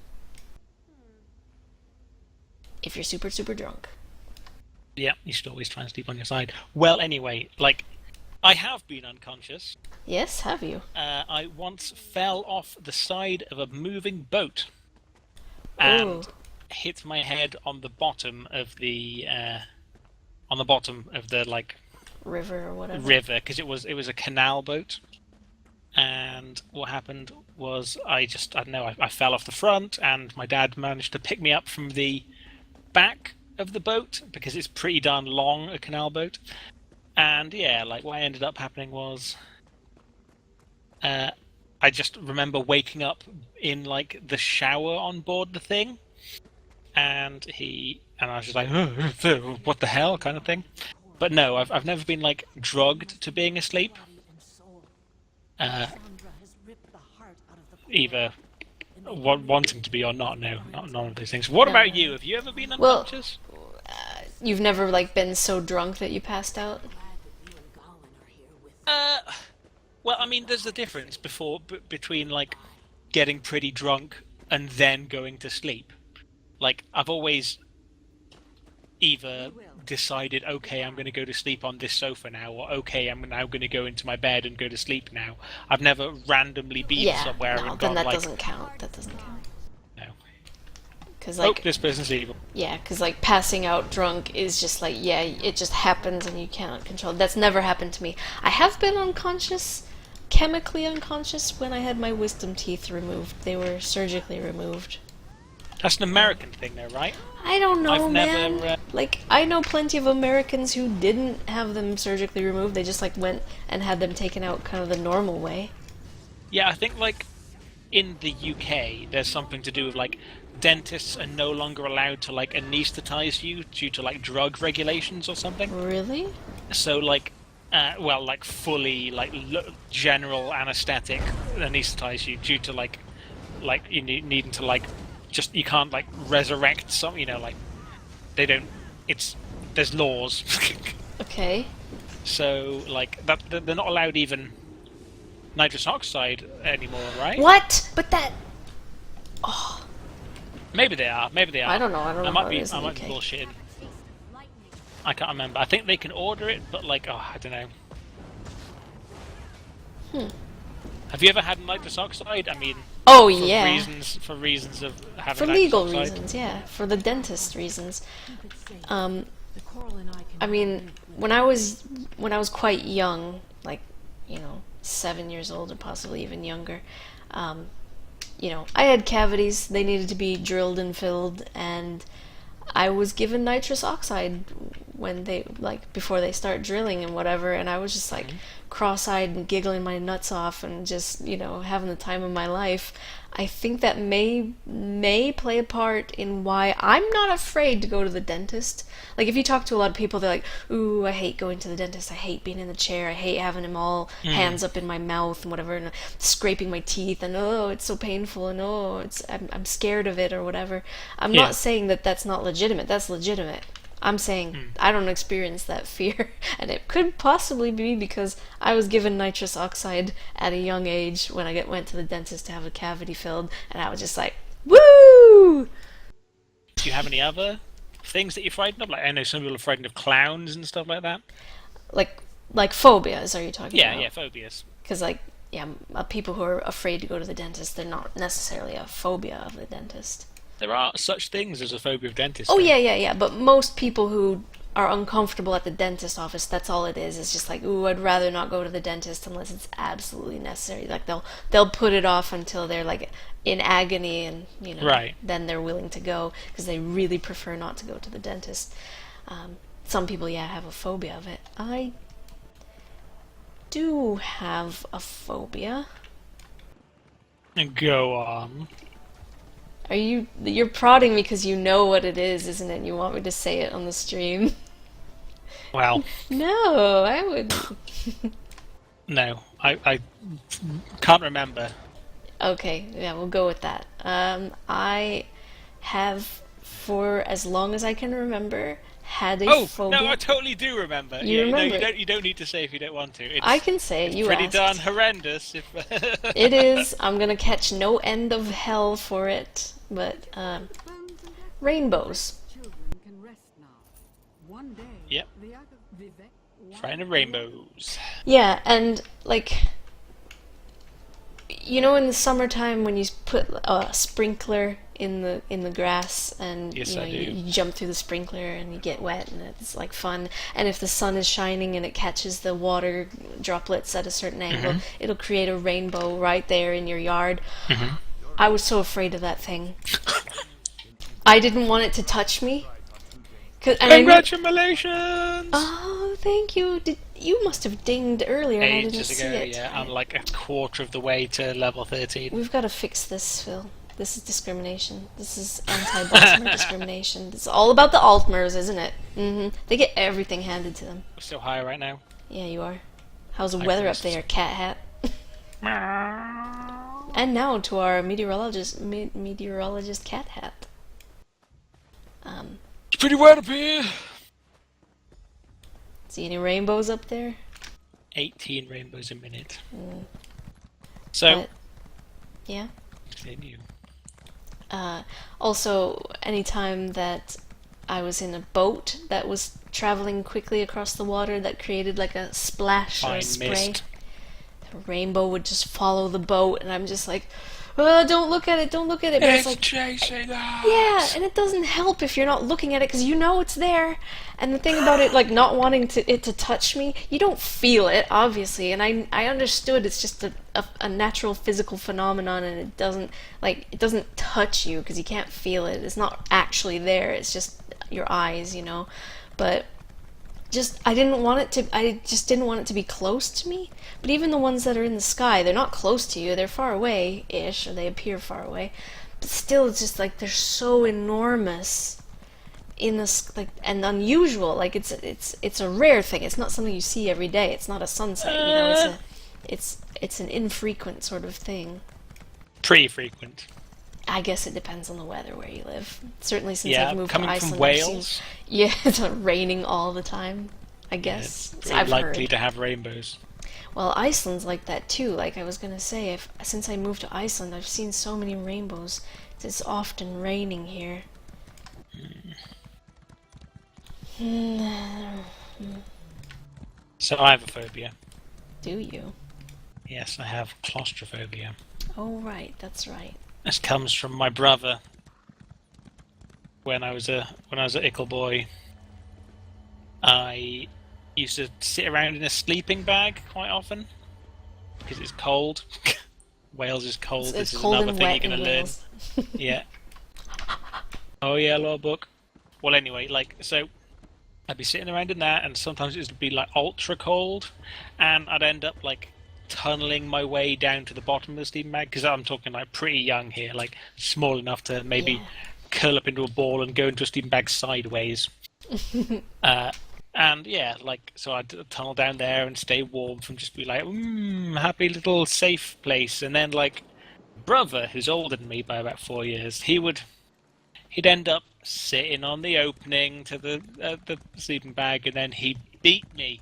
If you're super, super drunk. Yeah, you should always try and sleep on your side. Well, anyway, I have been unconscious. Yes, have you? I once fell off the side of a moving boat and Ooh. hit my head on the bottom of the River or whatever. river, because it was a canal boat. And what happened was I don't know, I fell off the front, and my dad managed to pick me up from the back of the boat, because it's pretty darn long, a canal boat. And yeah, like what ended up happening was, uh, I just remember waking up in like the shower on board the thing, and I was just like, what the hell, kind of thing. But no, I've never been like drugged to being asleep. Uh, Either wanting to be or not. No, not none of those things. What about you? Have you ever been Well, unconscious? you've never like been so drunk that you passed out? Uh, well, I mean, there's a difference between like getting pretty drunk and then going to sleep. Like I've always either decided, okay, I'm going to go to sleep on this sofa now, or okay, I'm now going to go into my bed and go to sleep now. I've never randomly been Yeah, somewhere no, and then gone that like, doesn't count. That doesn't count. no, Cause oh, like, this person's evil. yeah, cause like passing out drunk is just like, yeah, it just happens and you cannot control it. That's never happened to me. I have been unconscious, chemically unconscious when I had my wisdom teeth removed. They were surgically removed. That's an American thing, though, right? I don't know, I've man. never, Like, I know plenty of Americans who didn't have them surgically removed. They just like went and had them taken out kind of the normal way. Yeah, I think like in the UK, there's something to do with like dentists are no longer allowed to like anesthetize you due to like drug regulations or something. Really? So like, well, like fully like general anesthetic anesthetize you due to like you needing to like just you can't like resurrect some, you know, like they don't. It's there's laws. Okay. So like that they're not allowed even nitrous oxide anymore, right? What? But that. Maybe they are. Maybe they are. I don't know. I don't know how it is I in might the be UK. bullshitting. I can't remember. I think they can order it, but like, oh, I don't know. Have you ever had nitrous oxide? I mean, Oh for yeah. reasons of having For nitrous legal oxide. reasons, yeah. For the dentist reasons. The coral and I can I mean, when I was quite young, like, 7 years old or possibly even younger, um, I had cavities. They needed to be drilled and filled, and I was given nitrous oxide when before they start drilling and whatever, and I was just like cross-eyed and giggling my nuts off and just having the time of my life. I think that may play a part in why I'm not afraid to go to the dentist. Like if you talk to a lot of people, they're like, "Ooh, I hate going to the dentist. I hate being in the chair. I hate having him all hands up in my mouth and whatever, and scraping my teeth, and oh, it's so painful, and oh, I'm scared of it or whatever." I'm Yeah. not saying that that's not legitimate. That's legitimate. I'm saying I don't experience that fear, and it could possibly be because I was given nitrous oxide at a young age when I went to the dentist to have a cavity filled, and I was just like, "Woo!" Do you have any other things that you're frightened of? Like I know some people are frightened of clowns and stuff like that. Like phobias, are you talking Yeah, about? yeah, phobias. Because people who are afraid to go to the dentist, they're not necessarily a phobia of the dentist. There are such things as a phobia of dentists. Oh though. yeah. But most people who are uncomfortable at the dentist office, that's all it is. It's just like, ooh, I'd rather not go to the dentist unless it's absolutely necessary. Like they'll put it off until they're like in agony, and Right. then they're willing to go because they really prefer not to go to the dentist. Some people, have a phobia of it. I do have a phobia. Go on. You're prodding me because you know what it is, isn't it? You want me to say it on the stream. Well, No, I wouldn't. no, I can't remember. Okay, yeah, we'll go with that. I have, for as long as I can remember, had a Oh phobia. no, I totally do remember. You yeah, remember no, it. you don't need to say if you don't want to. It's, I can say it, it's you pretty asked. darn horrendous. If It is. I'm gonna catch no end of hell for it, but rainbows. children can rest now. One day, Yep. the other Vivek Frightened of rainbows. Yeah, and like, in the summertime when you put a sprinkler in the grass, and Yes, I do. you jump through the sprinkler and you get wet, and it's like fun. And if the sun is shining and it catches the water droplets at a certain angle, it'll create a rainbow right there in your yard. I was so afraid of that thing. I didn't want it to touch me. And I knew- Congratulations! Oh, thank you. You must have dinged earlier and I didn't Ages see ago, it. yeah. I'm like a quarter of the way to level 13. We've got to fix this, Phil. This is discrimination. This is anti-Bosmer discrimination. It's all about the Altmers, isn't it? They get everything handed to them. We're still high right now. Yeah, you are. How's the I weather up first. there, cat hat? And now to our meteorologist cat hat. It's pretty wet up here. See any rainbows up there? 18 rainbows a minute. So, But, yeah. continue. Also, anytime that I was in a boat that was traveling quickly across the water that created like a splash or a Fine spray, mist. the rainbow would just follow the boat, and I'm just like, oh, don't look at it, don't look at it. But it's like, chasing us. yeah, and it doesn't help if you're not looking at it because you know it's there. And the thing about it, like not wanting it to touch me, you don't feel it, obviously. And I understood it's just a natural physical phenomenon, and it doesn't touch you because you can't feel it. It's not actually there. It's just your eyes, you know. But I just didn't want it to be close to me. But even the ones that are in the sky, they're not close to you. They're far away-ish, or they appear far away. But still, it's just like they're so enormous in this, like, and unusual. Like it's a rare thing. It's not something you see every day. It's not a sunset, you know. It's an infrequent sort of thing. Pretty frequent. I guess it depends on the weather where you live. Certainly since Yeah, I've moved coming to Iceland, from Wales, yeah, it's raining all the time. I guess it's I've likely heard. to have rainbows. Well, Iceland's like that too. Like I was gonna say, since I moved to Iceland, I've seen so many rainbows. It's often raining here. So I have a phobia. Do you? Yes, I have claustrophobia. Oh, right, that's right. This comes from my brother. When I was a ickle boy, I used to sit around in a sleeping bag quite often because it's cold. Wales is cold. It's This is cold another and thing wet you're in gonna learn. Wales. Yeah. Oh yeah, law book. Well, anyway, like so, I'd be sitting around in that, and sometimes it would be like ultra cold, and I'd end up like tunneling my way down to the bottom of the sleeping bag because I'm talking like pretty young here, like small enough to maybe Yeah. curl up into a ball and go into a sleeping bag sideways. And yeah, like so I'd tunnel down there and stay warm from just be like, happy little safe place. And then like brother, who's older than me by about 4 years, he'd end up sitting on the opening to the sleeping bag, and then he'd beat me.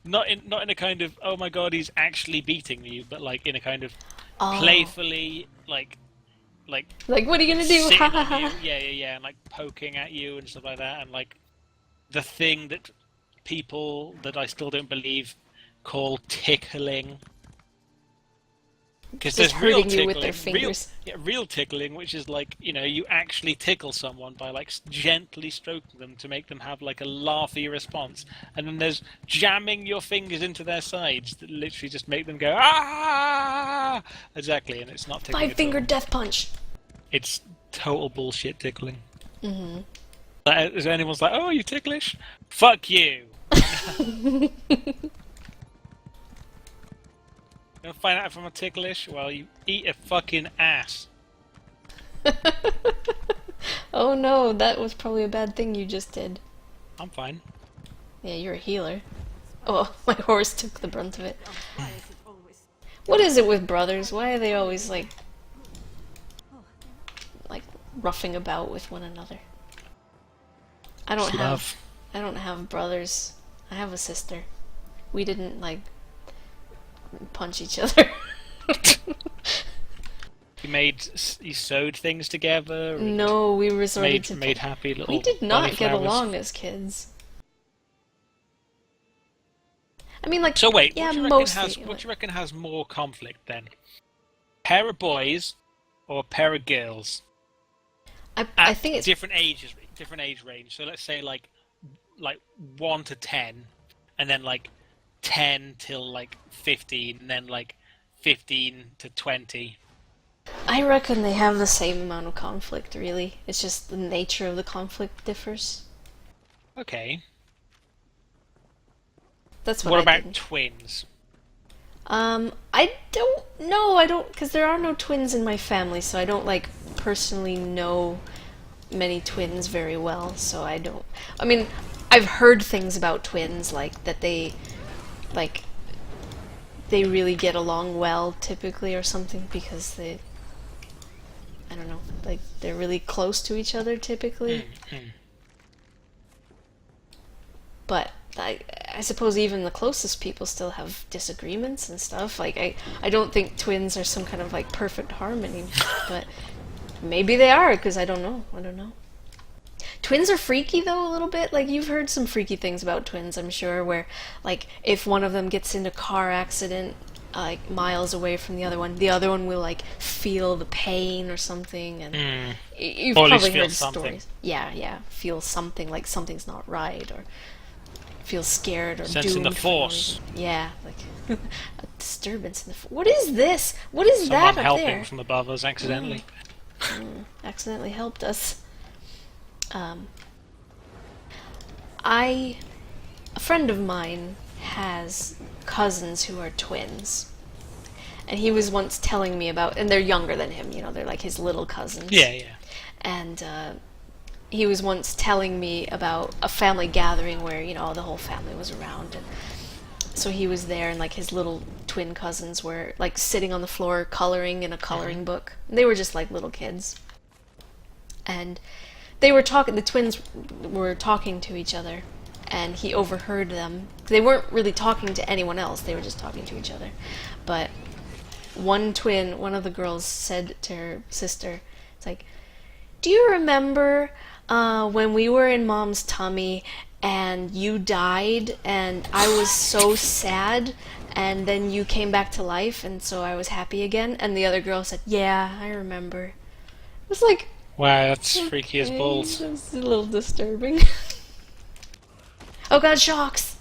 Not in a kind of oh my god he's actually beating me, but like in a kind of Oh. playfully like Like, what are you gonna do? sitting Ha ha on you, ha. yeah, and like poking at you and stuff like that, and like the thing that people that I still don't believe call tickling. Because Just there's real hurting you tickling, with their fingers. real tickling, which is like you actually tickle someone by like gently stroking them to make them have like a laughy response, and then there's jamming your fingers into their sides that literally just make them go ah exactly, and it's not tickling. 5-finger death punch. It's total bullshit tickling. Mm-hmm. If anyone's like, "Oh, you ticklish?" Fuck you. You wanna find out if I'm a ticklish? Well, you eat a fucking ass. Oh no, that was probably a bad thing you just did. I'm fine. Yeah, you're a healer. Oh, my horse took the brunt of it. What is it with brothers? Why are they always like roughing about with one another? I don't It's love. have brothers. I have a sister. We didn't like punch each other. You sewed things together. Or No, we resorted to made happy little. We did not get cauliflowers? along as kids. I mean, like, So wait, yeah, what do you mostly. reckon has more conflict then? Pair of boys or a pair of girls? I think it's different ages, different age range. So let's say like 1 to 10, and then like 10 till like 15, and then like 15 to 20. I reckon they have the same amount of conflict, really. It's just the nature of the conflict differs. Okay. That's what What I about did. twins? I don't know. I don't, because there are no twins in my family, so I don't like personally know many twins very well. So I don't. I mean, I've heard things about twins, like that like they really get along well typically or something because I don't know, like they're really close to each other typically. But I suppose even the closest people still have disagreements and stuff. Like I don't think twins are some kind of like perfect harmony, but maybe they are because I don't know. I don't know. Twins are freaky though a little bit. Like you've heard some freaky things about twins, I'm sure, where like if one of them gets into a car accident like miles away from the other one will like feel the pain or something and you've Or at least probably feel heard something. stories. Yeah, yeah, feel something like something's not right or feel scared or Sense in doomed the for no force. reason. Yeah, like a disturbance in the What is this? What is Someone that up helping there? from above us accidentally. Accidentally helped us. Um, a friend of mine has cousins who are twins. And he was once telling me about, and they're younger than him, they're like his little cousins. Yeah, yeah. And he was once telling me about a family gathering where, the whole family was around. And so he was there, and like his little twin cousins were like sitting on the floor coloring in a coloring book. They were just like little kids. And the twins were talking to each other, and he overheard them. They weren't really talking to anyone else, they were just talking to each other. But one of the girls said to her sister, it's like, do you remember when we were in Mom's tummy and you died and I was so sad and then you came back to life and so I was happy again? And the other girl said, yeah, I remember. It was like, Wow, that's freaky as okay, balls. that's a little disturbing. Oh god, shocks!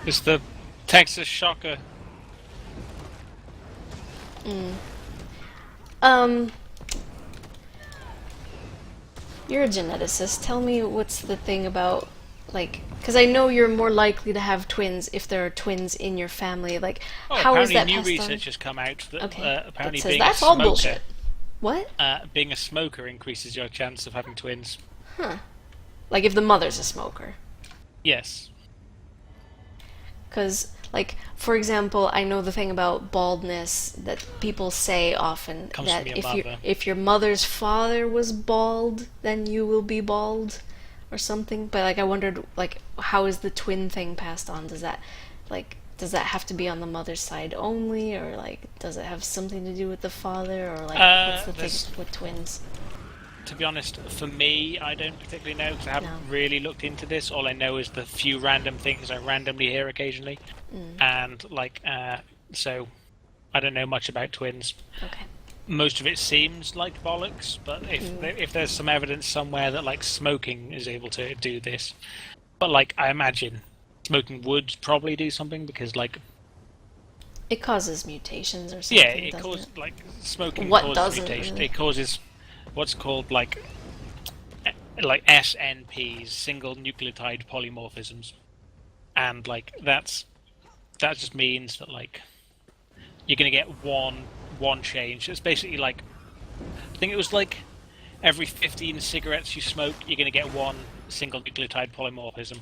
It's the Texas Shocker. You're a geneticist. Tell me what's the thing about, like, because I know you're more likely to have twins if there are twins in your family. Like, Oh, how is apparently that new passed on? research has come out that Okay, that apparently says being that's a all smoker, bullshit. What? being a smoker increases your chance of having twins. Like if the mother's a smoker? Yes. Because, like, for example, I know the thing about baldness that people say often Comes that from your mother. if your mother's father was bald, then you will be bald, or something. But like, I wondered, like, how is the twin thing passed on? Does that have to be on the mother's side only, or like, does it have something to do with the father, or like, what's the there's- thing with twins? To be honest, for me, I don't particularly know because I haven't No. really looked into this. All I know is the few random things I randomly hear occasionally, and so I don't know much about twins. Okay. Most of it seems like bollocks, but if there's some evidence somewhere that like smoking is able to do this, but like I imagine smoking would probably do something because like It causes mutations or something. yeah, it doesn't causes like smoking What causes doesn't, mutation. really? It causes what's called like SNPs, single nucleotide polymorphisms, and like that just means that like you're gonna get one change. It's basically like I think it was like every 15 cigarettes you smoke, you're gonna get one single nucleotide polymorphism.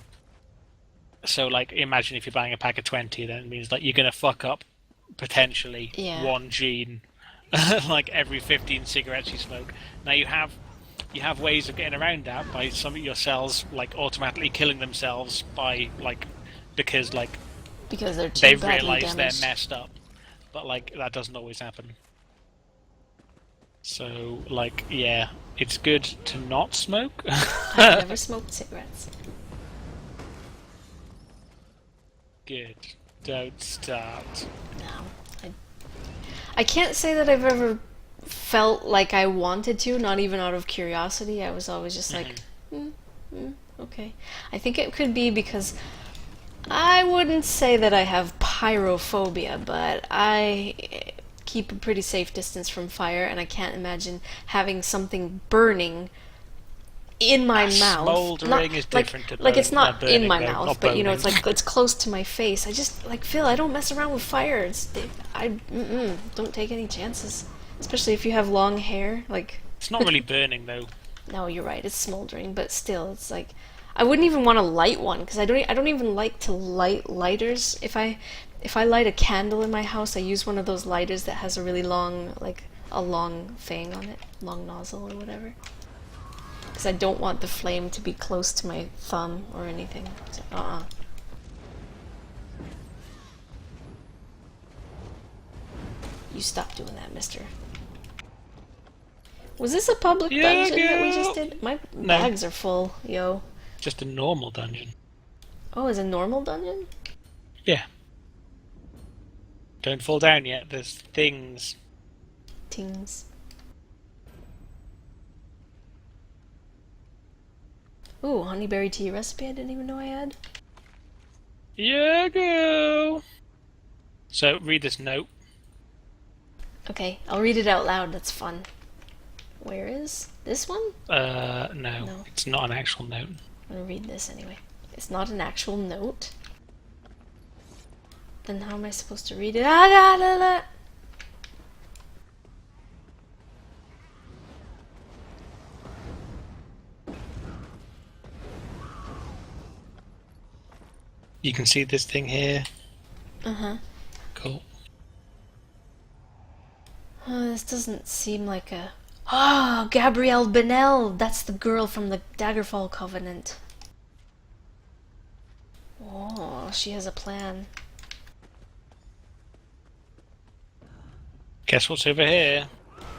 So like imagine if you're buying a pack of 20, then it means like you're gonna fuck up potentially Yeah. one gene like every 15 cigarettes you smoke. Now you have ways of getting around that by some of your cells like automatically killing themselves by like because like Because they're too they've badly realized they're damaged. messed up. But like that doesn't always happen. So like yeah, it's good to not smoke. I've never smoked cigarettes. Good. Don't start. No. I can't say that I've ever felt like I wanted to, not even out of curiosity. I was always just like, okay. I think it could be because I wouldn't say that I have pyrophobia, but I keep a pretty safe distance from fire, and I can't imagine having something burning in my mouth. Smouldering Not, is different to like it's not burning, in my though, mouth, not but you know, it's boning. like it's close to my face. I just like Phil. I don't mess around with fire. Don't take any chances, especially if you have long hair. Like, It's not really burning though. no, you're right. It's smoldering, but still, it's like I wouldn't even want to light one because I don't even like to light lighters. If I light a candle in my house, I use one of those lighters that has a really long like a long thing on it, long nozzle or whatever. Because I don't want the flame to be close to my thumb or anything. So, You stop doing that, mister. Was this a public dungeon that we just did? My bags are full, yo. Just a normal dungeon. Oh, is it a normal dungeon? Yeah. Don't fall down yet. There's things. Tings. Ooh, honeyberry tea recipe I didn't even know I had. Yeah, go. So read this note. Okay, I'll read it out loud, that's fun. Where is this one? No, it's not an actual note. I'm gonna read this anyway. It's not an actual note. Then how am I supposed to read it? You can see this thing here. Uh-huh. Cool. This doesn't seem like a... Oh, Gabrielle Bennell! That's the girl from the Daggerfall Covenant. Oh, she has a plan. Guess what's over here?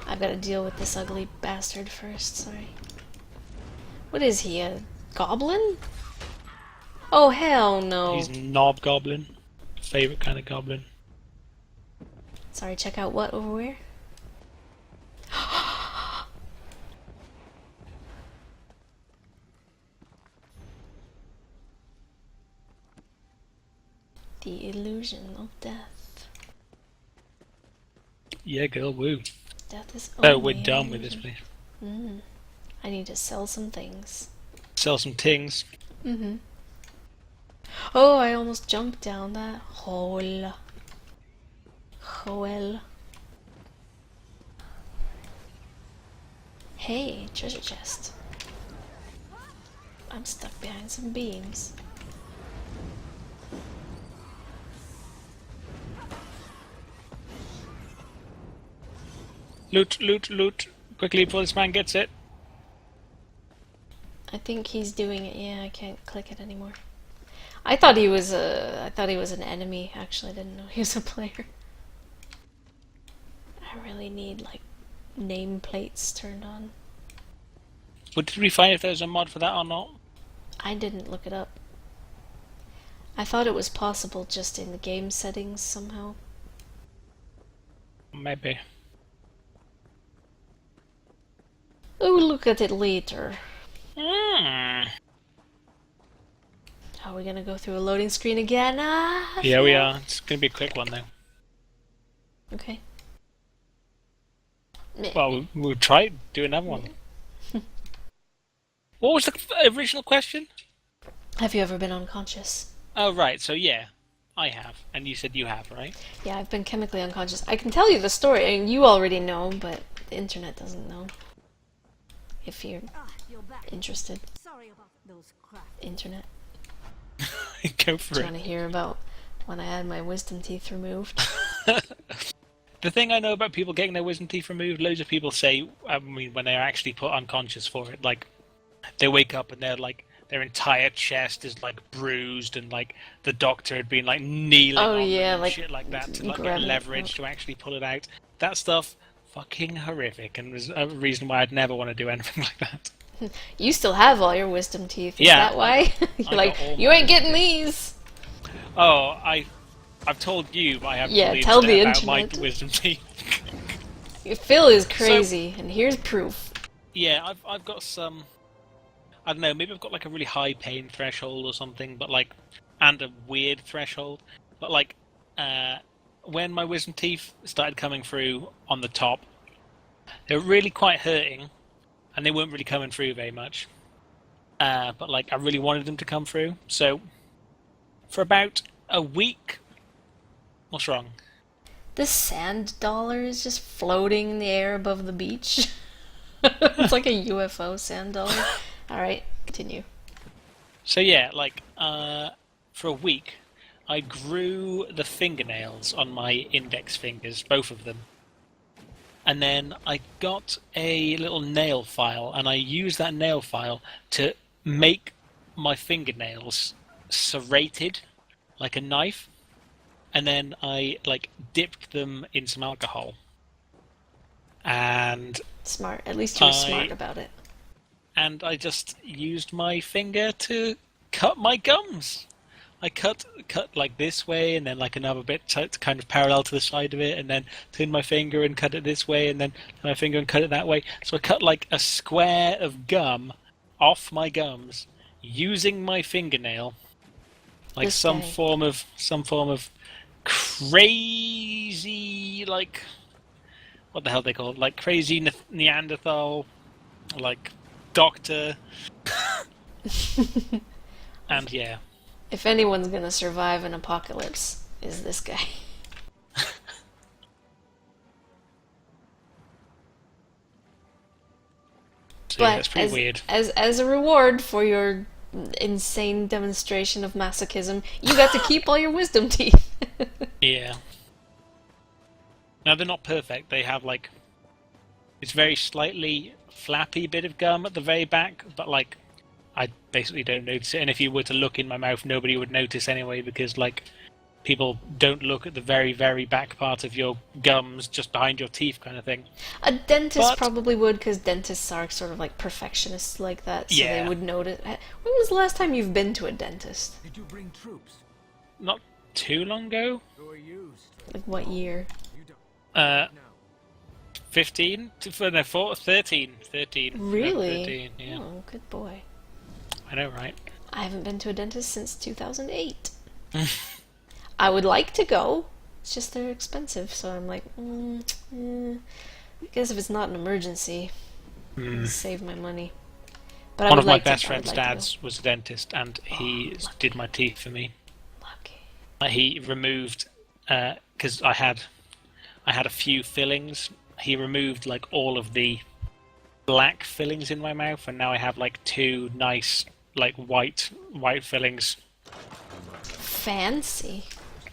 I've got to deal with this ugly bastard first, sorry. What is he, a goblin? Oh, hell no. He's knob goblin. Favorite kind of goblin. Sorry, check out what over where? The illusion of death. Yeah, girl, woo. Death is Oh, only we're done an with this illusion. place. I need to sell some things. Sell some things. Oh, I almost jumped down that hole. Hole. Hey, treasure chest. I'm stuck behind some beams. Loot, loot, loot. Quickly before this man gets it. I think he's doing it. Yeah, I can't click it anymore. I thought he was an enemy. Actually, I didn't know he was a player. I really need like nameplates turned on. But did we find if there's a mod for that or not? I didn't look it up. I thought it was possible just in the game settings somehow. Maybe. Oh, look at it later. Mm. Are we gonna go through a loading screen again? Yeah, we are. It's gonna be a quick one though. Okay. Well, we'll try to do another one. What was the original question? Have you ever been unconscious? Oh, right. So yeah, I have, and you said you have, right? Yeah, I've been chemically unconscious. I can tell you the story, and you already know, but the internet doesn't know. If you're interested. Sorry about those cracks. Internet. Go for Do you it. want to hear about when I had my wisdom teeth removed? The thing I know about people getting their wisdom teeth removed, loads of people say, I mean, when they're actually put unconscious for it, like, they wake up and they're like, their entire chest is like bruised, and like the doctor had been like kneeling on them and like shit like that to like get grab it leverage out. to actually pull it out. That stuff, fucking horrific, and was a reason why I'd never want to do anything like that. You still have all your wisdom teeth. Is Yeah, that why? You're I like, got all you my ain't getting these. Oh, I've told you, but I haven't Yeah, told the tell the internet about internet. my wisdom teeth. Phil is crazy, and here's proof. Yeah, I've got some. I don't know. Maybe I've got like a really high pain threshold or something, but like, and a weird threshold. But like, when my wisdom teeth started coming through on the top, they were really quite hurting, and they weren't really coming through very much. but like I really wanted them to come through. So for about a week, what's wrong? The sand dollar is just floating in the air above the beach. It's like a UFO sand dollar. Alright, continue. So yeah, like for a week, I grew the fingernails on my index fingers, both of them. And then I got a little nail file, and I used that nail file to make my fingernails serrated, like a knife. And then I like dipped them in some alcohol. And Smart. At least you were smart about it. and I just used my finger to cut my gums. I cut like this way, and then like another bit kind of parallel to the side of it, and then turn my finger and cut it this way, and then turn my finger and cut it that way. So I cut like a square of gum off my gums using my fingernail, like This some guy. form of crazy, like, what the hell they call it? Like crazy Neanderthal, like doctor, and yeah. If anyone's gonna survive an apocalypse, is this guy. So yeah, But it's pretty weird. as a reward for your insane demonstration of masochism, you got to keep all your wisdom teeth. Yeah. Now they're not perfect. They have like it's very slightly flappy bit of gum at the very back, but like I basically don't notice it. And if you were to look in my mouth, nobody would notice anyway, because like people don't look at the very, very back part of your gums, just behind your teeth, kind of thing. A dentist But- probably would, because dentists are sort of like perfectionists like that, so Yeah. they would notice. When was the last time you've been to a dentist? Did you bring troops? Not too long ago. Who are used? Like what year? You don't 13? No, 13. 13. No, Really? 13, yeah. Oh, good boy. I know, right? I haven't been to a dentist since 2008. I would like to go. It's just they're expensive, so I'm like, I guess if it's not an emergency, I'll save my money. But I One would of my like best to, I would friend's like to go. dads was a dentist, and he did my teeth for me. Lucky. He removed, because I had a few fillings. He removed like all of the black fillings in my mouth, and now I have like two nice like white fillings. Fancy.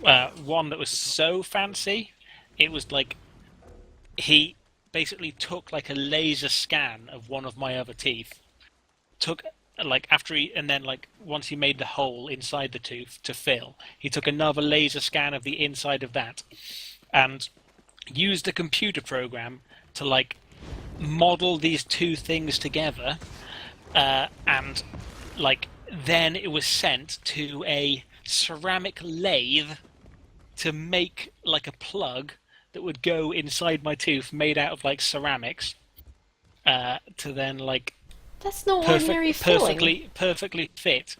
One that was so fancy, it was like he basically took like a laser scan of one of my other teeth. Took like after he and then like once he made the hole inside the tooth to fill, he took another laser scan of the inside of that, and used a computer program to like model these two things together, and like then it was sent to a ceramic lathe to make like a plug that would go inside my tooth made out of like ceramics, to then like That's no ordinary filling. perfectly fit,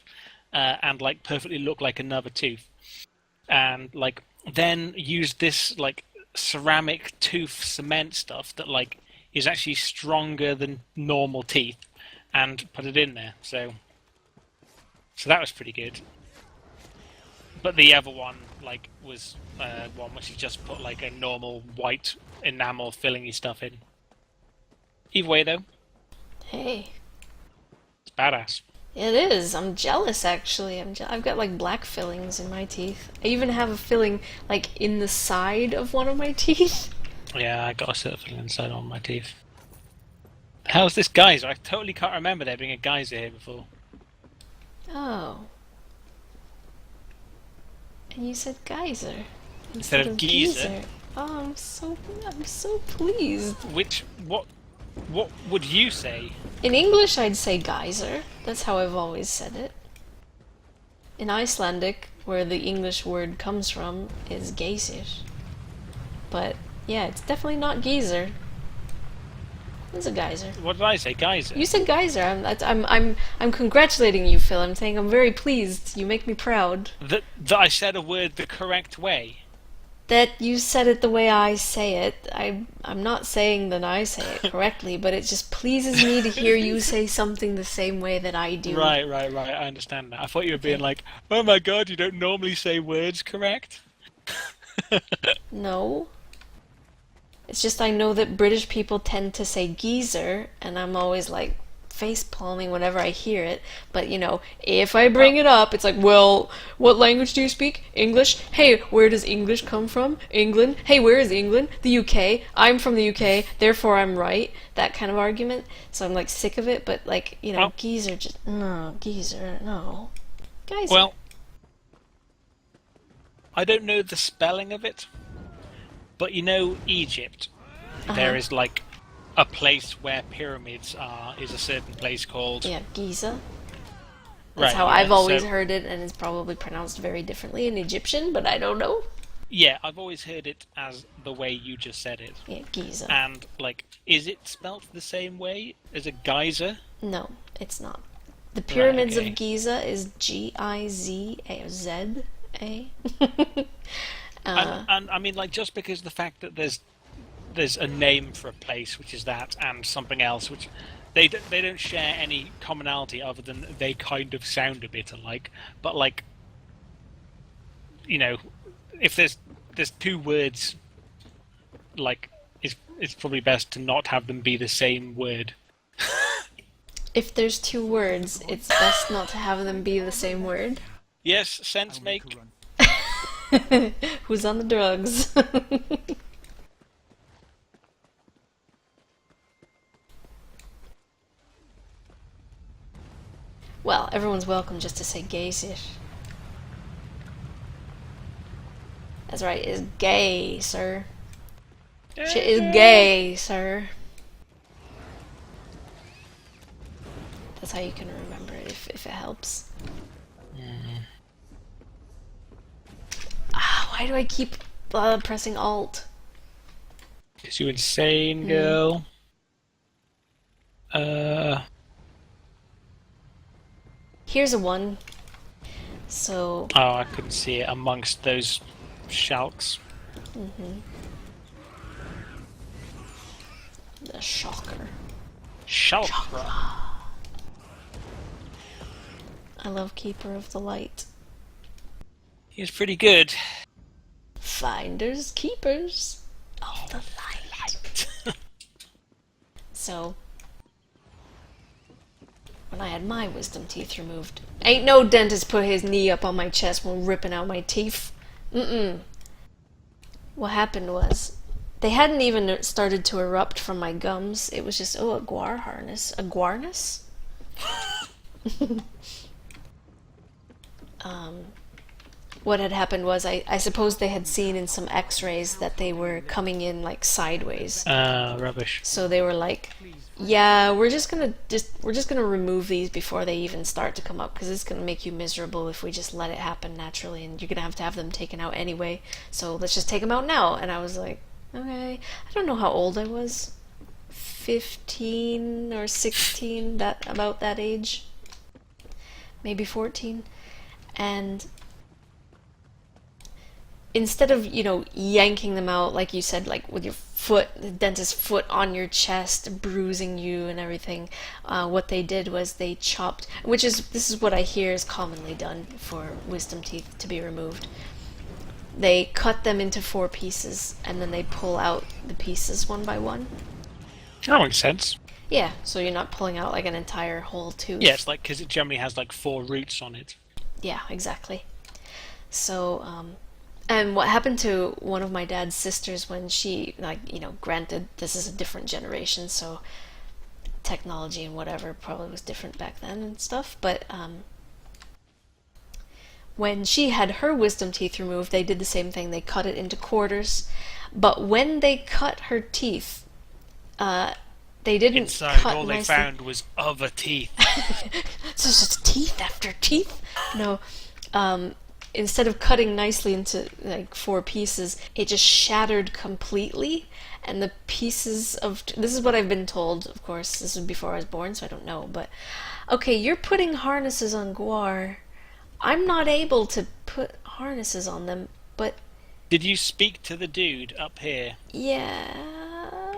and like perfectly look like another tooth, and like then use this like ceramic tooth cement stuff that like is actually stronger than normal teeth, and put it in there. So that was pretty good. But the other one like was one which he just put like a normal white enamel fillingy stuff in. Either way though, Hey, it's badass. it is. I'm jealous, actually. I've got like black fillings in my teeth. I even have a filling like in the side of one of my teeth. Yeah, I got a set of filling inside on my teeth. How's this geyser? I totally can't remember there being a geyser here before. Oh. And you said geyser Instead of geysir. Oh, I'm so pleased. What would you say? In English, I'd say geyser. That's how I've always said it. In Icelandic, where the English word comes from, is geysir. But yeah, it's definitely not geyser. It's a geyser. What did I say? Geyser? You said geyser. I'm congratulating you, Phil. I'm saying I'm very pleased. You make me proud. That I said a word the correct way. that you said it the way I say it. I'm not saying that I say it correctly, but it just pleases me to hear you say something the same way that I do. Right, right, right. I understand that. I thought you were being Okay. like, "Oh my God, you don't normally say words correct." No. It's just I know that British people tend to say geezer, and I'm always like face palming whenever I hear it. But if I bring Well, it up, it's like, well, what language do you speak? English? Hey, where does English come from? England? Hey, where is England? The UK? I'm from the UK, therefore I'm right. That kind of argument. So I'm like sick of it, but like, well, geezer just, no, geezer, no. Geyser. well. I don't know the spelling of it, but Egypt. There Uh-huh. is like a place where pyramids are. Is a certain place called. Yeah, Giza. That's Right. how I've Yeah. always So heard it, and it's probably pronounced very differently in Egyptian, but I don't know. yeah, I've always heard it as the way you just said it. Yeah, Giza. And like, is it spelt the same way as a geyser? No, it's not. The Right. pyramids of Okay. Giza is Giza or Z A. And I mean, like, just because the fact that there's a name for a place, which is that, and something else, which they don't share any commonality other than they kind of sound a bit alike. But like, you know, if there's two words, like, it's probably best to not have them be the same word. If there's two words, it's best not to have them be the same word. Yes, sense make. Who's on the drugs? Well, everyone's welcome just to say geysir. That's right, it's gay, sir. Shit is gay, sir. That's how you can remember it if it helps. Ah, why do I keep pressing Alt? Is you insane, girl? Here's a one. So, Oh, I couldn't see it amongst those shalks. the shocker. Shalk. I love Keeper of the Light. He's pretty good. Finders, keepers of the light. So, when I had my wisdom teeth removed, ain't no dentist put his knee up on my chest when ripping out my teeth. Mm-mm. What happened was, they hadn't even started to erupt from my gums. It was just, oh, a guar harness. A guarness? What had happened was, I suppose they had seen in some x-rays that they were coming in like sideways. Rubbish. So they were like, yeah, we're just gonna remove these before they even start to come up, because it's gonna make you miserable if we just let it happen naturally, and you're gonna have them taken out anyway. So let's just take them out now. And I was like, okay. I don't know how old I was, 15 or 16, about that age, maybe 14, and instead of yanking them out like you said, like with your foot, the dentist's foot on your chest, bruising you and everything, what they did was they chopped, this is what I hear is commonly done for wisdom teeth to be removed. They cut them into 4 pieces, and then they pull out the pieces one by one. That makes sense. Yeah, so you're not pulling out like an entire whole tooth. Yeah, it's like because it generally has like 4 roots on it. Yeah, exactly. So, and what happened to one of my dad's sisters when she, granted, this is a different generation, so technology and whatever probably was different back then and stuff, but when she had her wisdom teeth removed, they did the same thing. They cut it into quarters, but when they cut her teeth, they didn't Inside, cut all they nicely. found was other teeth. So it's just teeth after teeth? No. Instead of cutting nicely into like 4 pieces, it just shattered completely, and the pieces of this is what I've been told. Of course, this was before I was born, so I don't know. But okay, you're putting harnesses on Guar. I'm not able to put harnesses on them, but Did you speak to the dude up here? Yeah.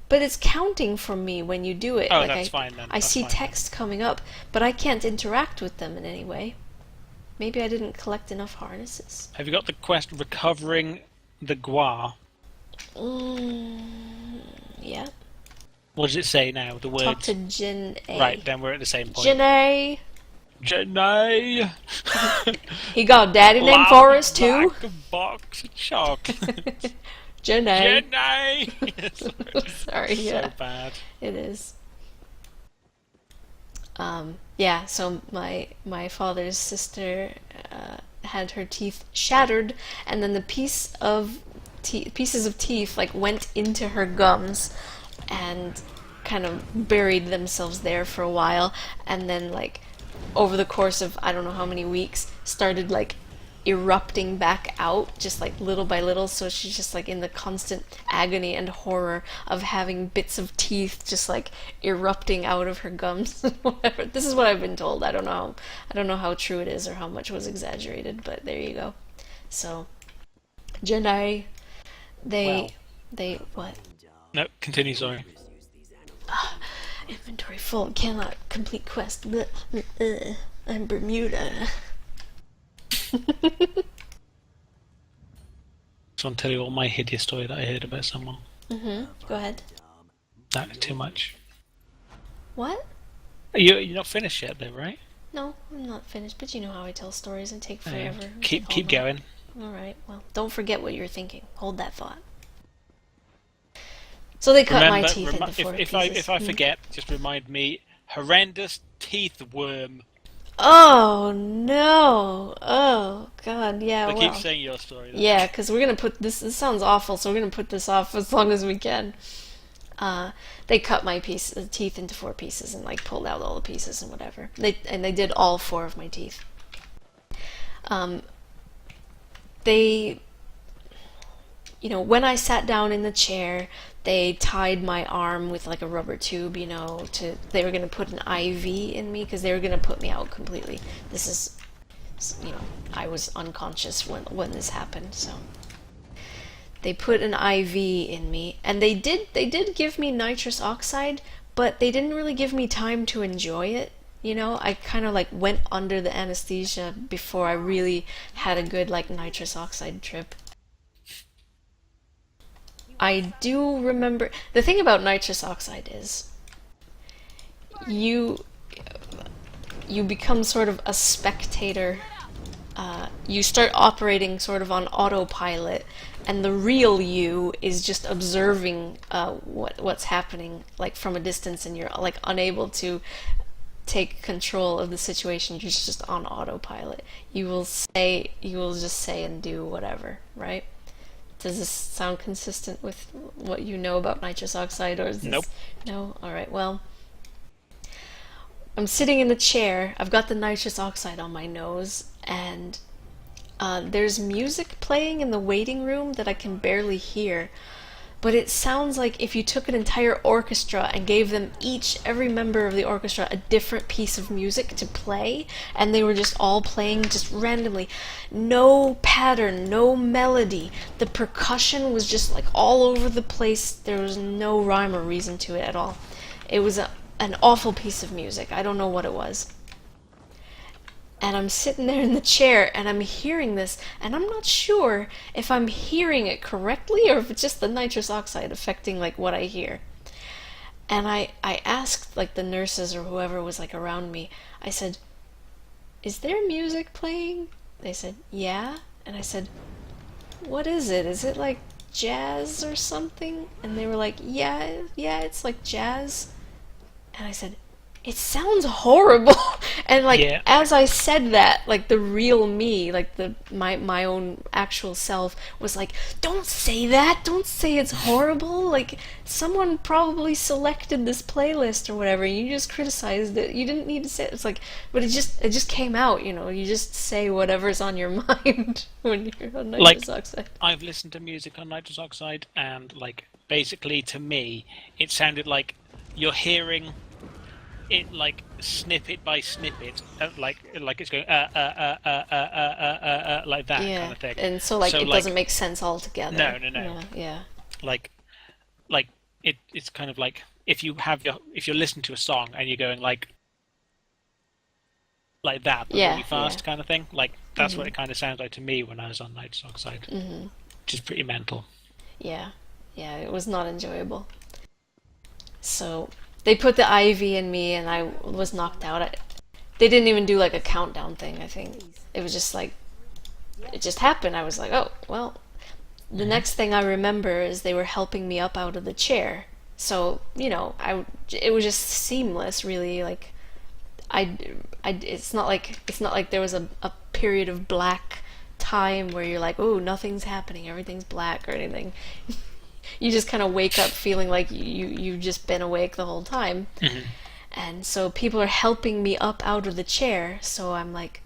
But it's counting for me when you do it. Oh, Like that's fine then. I That's see fine then. text coming up, but I can't interact with them in any way. Maybe I didn't collect enough harnesses. Have you got the quest recovering the Gua? Yeah. What does it say now? The Talk words. to Jin A. Right, then we're at the same point. Jin A. Janae! He got a daddy named Forrest too. Like a box of chocolates. Jin A. Janae! Sorry, yeah. So bad. It is. Yeah, so my father's sister had her teeth shattered, and then the pieces of teeth like went into her gums and kind of buried themselves there for a while, and then like over the course of I don't know how many weeks started like erupting back out just like little by little. So she's just like in the constant agony and horror of having bits of teeth just like erupting out of her gums. Whatever. This is what I've been told. I don't know how true it is or how much was exaggerated, but there you go. So Jedi, they what? No, continue, sorry. Inventory full, cannot complete quest. I'm Bermuda. So I'll tell you all my hideous story that I heard about someone. Go ahead. That's too much. What? You're not finished yet though, right? No, I'm not finished, but you know how I tell stories and take forever. Keep going. Alright, well, don't forget what you're thinking. Hold that thought. So they cut Remember, my teeth into four pieces. if I forget, just remind me. Horrendous teeth worm. Oh no! Oh god, yeah. But well, keep saying your story. Then. yeah, because we're gonna put this. This sounds awful, so we're gonna put this off as long as we can. They cut my teeth into four pieces and like pulled out all the pieces and whatever. They did all four of my teeth. They, you know, when I sat down in the chair, they tied my arm with like a rubber tube, you know, they were going to put an IV in me because they were going to put me out completely. This is, you know, I was unconscious when this happened, so they put an IV in me, and they did give me nitrous oxide, but they didn't really give me time to enjoy it. You know, I kind of like went under the anesthesia before I really had a good like nitrous oxide trip. I do remember the thing about nitrous oxide is you become sort of a spectator. You start operating sort of on autopilot, and the real you is just observing what's happening like from a distance, and you're like unable to take control of the situation. You're just on autopilot. You will just say and do whatever, right? Does this sound consistent with what you know about nitrous oxide, or is this... Nope. No? Alright, well, I'm sitting in the chair, I've got the nitrous oxide on my nose, and there's music playing in the waiting room that I can barely hear, but it sounds like if you took an entire orchestra and gave them every member of the orchestra, a different piece of music to play, and they were just all playing just randomly. No pattern, no melody. The percussion was just like all over the place. There was no rhyme or reason to it at all. It was an awful piece of music. I don't know what it was. And I'm sitting there in the chair, and I'm hearing this, and I'm not sure if I'm hearing it correctly or if it's just the nitrous oxide affecting like what I hear. And I asked like the nurses or whoever was like around me, I said, "Is there music playing?" They said, "Yeah." And I said, "What is it? Is it like jazz or something?" And they were like, yeah, it's like jazz." And I said, "It sounds horrible." And like as I said that, like the real me, like my own actual self was like, "Don't say that, don't say it's horrible, like someone probably selected this playlist or whatever, you just criticized it, you didn't need to say it." It's like, but it just came out, you know, you just say whatever's on your mind when you're on nitrous oxide. I've listened to music on nitrous oxide, and like basically to me it sounded like you're hearing it like snippet by snippet, like it's going like that Yeah. kind of thing. And so like it doesn't make sense altogether. No. Yeah. Yeah. Like it's kind of like if you're listening to a song and you're going like that, but really fast kind of thing. Like that's what it kind of sounds like to me when I was on Nitrous Oxide, which is pretty mental. Yeah. Yeah. It was not enjoyable. So they put the IV in me, and I was knocked out. They didn't even do like a countdown thing. I think it was just like it just happened. I was like, oh well. The next thing I remember is they were helping me up out of the chair. So it was just seamless, really. Like it's not like there was a period of black time where you're like, oh, nothing's happening, everything's black or anything. You just kind of wake up feeling like you've just been awake the whole time. And so people are helping me up out of the chair, so I'm like,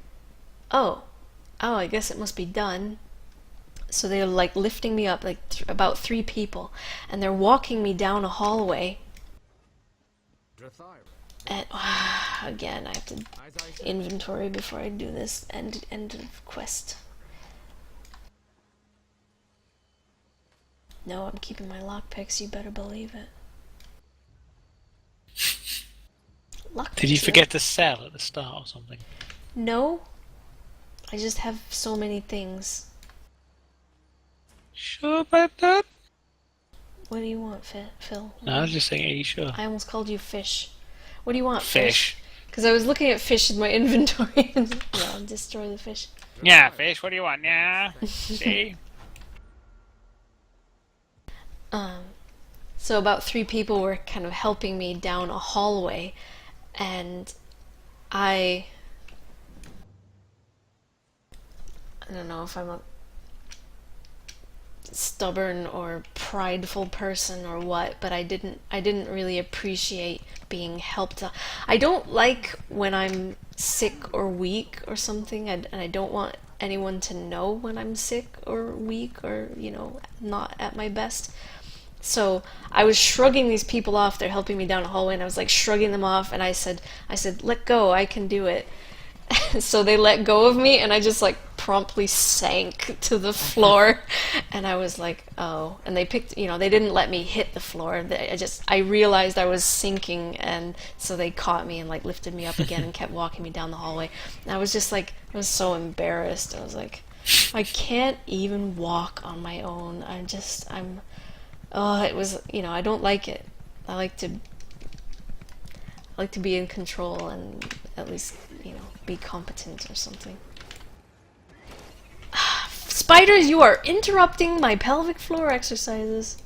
oh, I guess it must be done. So they're like lifting me up, like about 3 people, and they're walking me down a hallway. And again, I have to inventory before I do this end of quest. No, I'm keeping my lockpicks, you better believe it. Lockpicks, Did you forget to sell at the start or something? No. I just have so many things. Sure about that? What do you want, Phil? No, I was just saying, are you sure? I almost called you Fish. What do you want, Fish? Because I was looking at fish in my inventory and yeah, destroy the fish. Yeah, fish, what do you want? Yeah. See? So about 3 people were kind of helping me down a hallway, and I don't know if I'm a stubborn or prideful person or what, but I didn't really appreciate being helped. I don't like when I'm sick or weak or something, and I don't want anyone to know when I'm sick or weak or not at my best. So I was shrugging these people off. They're helping me down a hallway, and I was like shrugging them off, and I said, let go, I can do it. So they let go of me, and I just like promptly sank to the floor. And I was like, oh. And they picked, they didn't let me hit the floor. I realized I was sinking, and so they caught me and like lifted me up again and kept walking me down the hallway. And I was just like, I was so embarrassed. I was like, I can't even walk on my own. It was, I don't like it. I like to be in control and at least, be competent or something. Spiders, you are interrupting my pelvic floor exercises.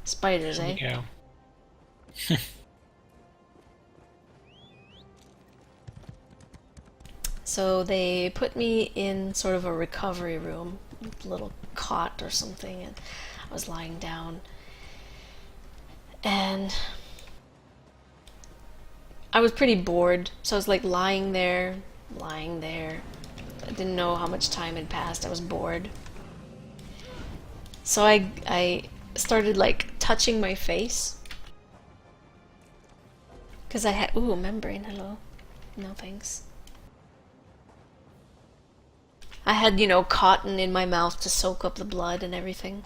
Spiders, eh? Yeah. So they put me in sort of a recovery room, a little cot or something, and I was lying down. And I was pretty bored, so I was like lying there. I didn't know how much time had passed. I was bored. So I started like touching my face. Because I had, membrane, hello. No thanks. I had, cotton in my mouth to soak up the blood and everything.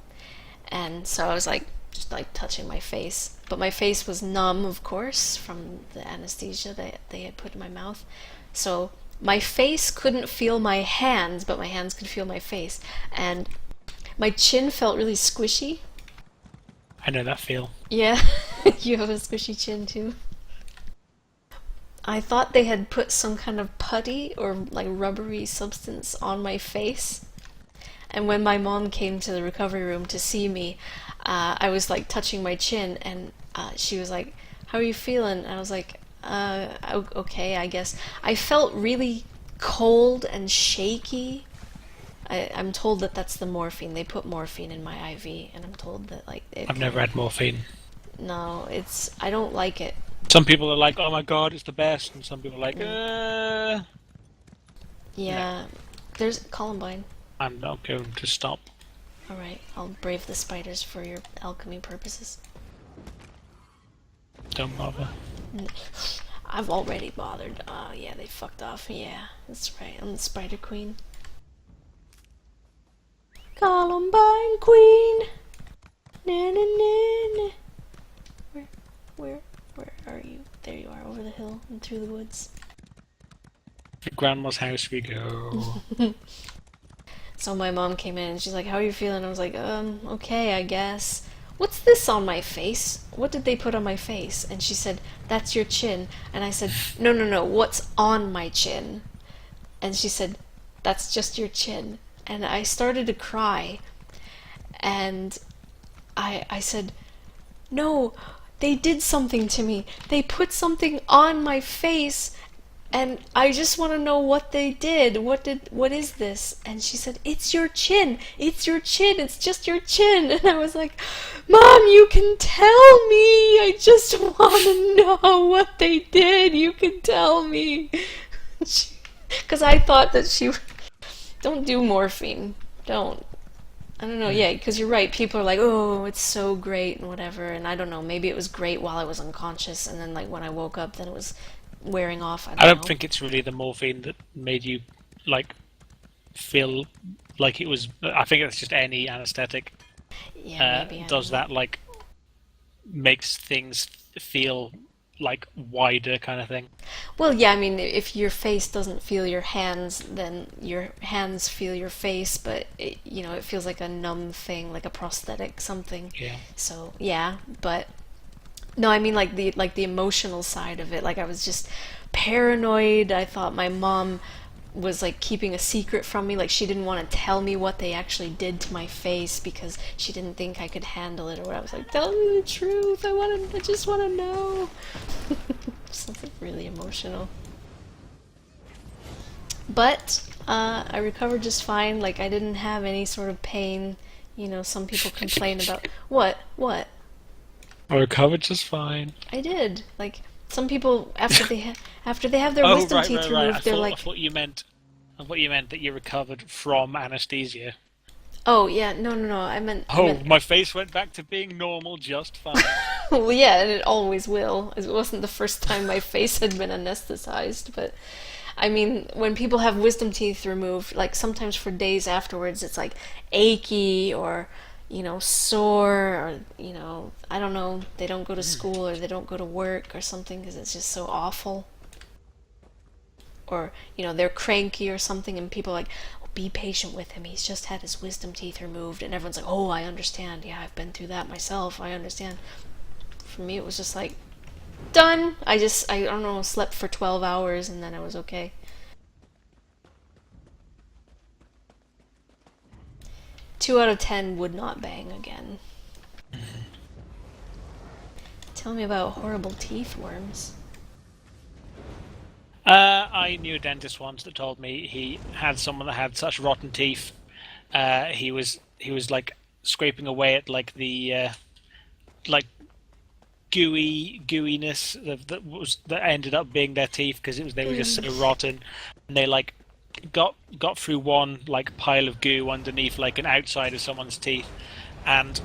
And so I was like, just like touching my face. But my face was numb, of course, from the anesthesia that they had put in my mouth. So my face couldn't feel my hands, but my hands could feel my face. And my chin felt really squishy. I know that feel. Yeah, you have a squishy chin too. I thought they had put some kind of putty or like rubbery substance on my face. And when my mom came to the recovery room to see me, I was like touching my chin, and she was like, "How are you feeling?" And I was like, okay, I guess. I felt really cold and shaky. I'm told that that's the morphine. They put morphine in my IV, and I'm told that like I've never had morphine. No, I don't like it. Some people are like, "Oh my god, it's the best," and some people are like, Yeah, no. There's Columbine. I'm not going to stop. Alright, I'll brave the spiders for your alchemy purposes. Don't bother. I've already bothered. Yeah, they fucked off. Yeah, that's right. I'm the Spider Queen. Columbine Queen. Na na na na. Where are you? There you are, over the hill and through the woods. To Grandma's house we go. So my mom came in and she's like, "How are you feeling?" I was like, okay, I guess. What's this on my face? What did they put on my face? And she said, "That's your chin." And I said, "No, no, no, what's on my chin?" And she said, "That's just your chin." And I started to cry. And I said, "No, they did something to me. They put something on my face. And I just want to know what they did. What is this?" And she said, "It's your chin. It's your chin. It's just your chin." And I was like, "Mom, you can tell me. I just want to know what they did. You can tell me." Because I thought that she... Don't do morphine. Don't. I don't know, yeah, because you're right. People are like, "Oh, it's so great," and whatever. And I don't know, maybe it was great while I was unconscious, and then like when I woke up, then it was wearing off. I don't know. think it's really the morphine that made you like feel like it was. I think it's just any anesthetic Yeah, maybe. I does don't know. that, like makes things feel like wider kind of thing. Well, yeah, I mean, if your face doesn't feel your hands, then your hands feel your face, but it feels like a numb thing, like a prosthetic something. Yeah. So yeah, but no, I mean like the emotional side of it. Like I was just paranoid. I thought my mom was like keeping a secret from me. Like she didn't want to tell me what they actually did to my face because she didn't think I could handle it. Or I was like, "Tell me the truth. I just want to know." Something really emotional. But I recovered just fine. Like I didn't have any sort of pain. Some people complain about what. I recovered just fine. I did. Like some people after they have their Oh, wisdom right, teeth right, right. removed, they're I like, thought you meant. I thought you meant that you recovered from anesthesia. "Oh yeah, no, no, no. I Oh, meant." my face went back to being normal just fine. Well, yeah, and it always will. It wasn't the first time my face had been anesthetized, but I mean, when people have wisdom teeth removed, like sometimes for days afterwards, it's like achy or sore, or I don't know, they don't go to school or they don't go to work or something because it's just so awful. Or they're cranky or something, and people are like, "Oh, be patient with him. He's just had his wisdom teeth removed," and everyone's like, "Oh, I understand. Yeah, I've been through that myself. I understand." For me, it was just like, done. I don't know, slept for 12 hours and then I was okay. Two out of 10 would not bang again. Tell me about horrible teeth worms. I knew a dentist once that told me he had someone that had such rotten teeth. He was like scraping away at like the like gooiness that ended up being their teeth because they were just so rotten, and they like got through one like pile of goo underneath like an outside of someone's teeth, and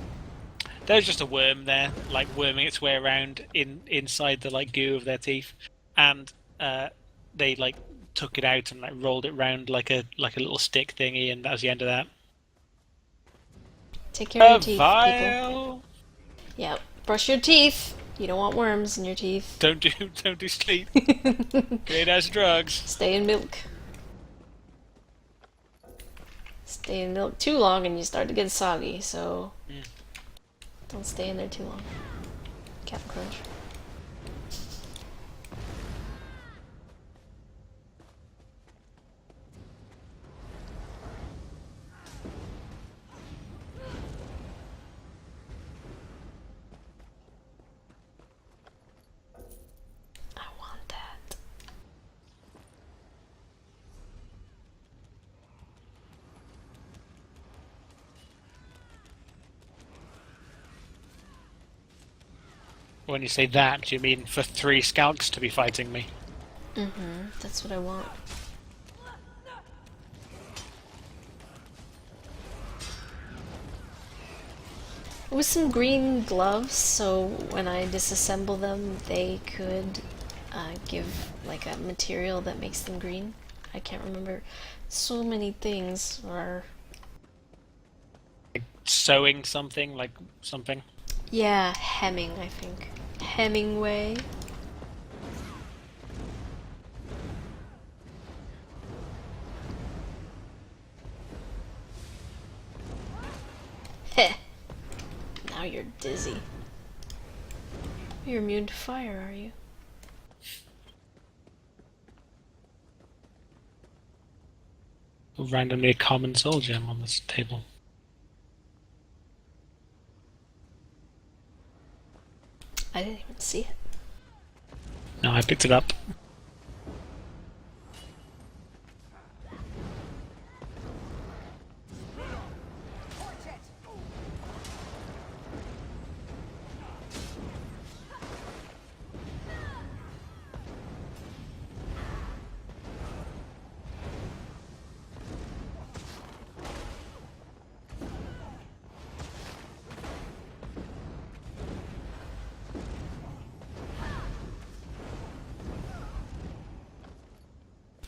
there's just a worm there, like worming its way around inside the like goo of their teeth, and they like took it out and like rolled it round like a little stick thingy, and that was the end of that. Take care of your teeth, people. Vile. Yeah, brush your teeth. You don't want worms in your teeth. Don't do sleep. Great as drugs. Stay in milk. Stay in milk too long and you start to get soggy, so don't stay in there too long. Captain Crunch. I want that. When you say that, do you mean for 3 skalks to be fighting me? That's what I want. With some green gloves, so when I disassemble them, they could give like a material that makes them green. I can't remember. So many things are. Like sewing something, like something. Yeah, hemming, I think. Hemingway. Heh. Now you're dizzy. You're immune to fire, are you? Randomly a common soul gem on this table. I didn't even see it. No, I picked it up.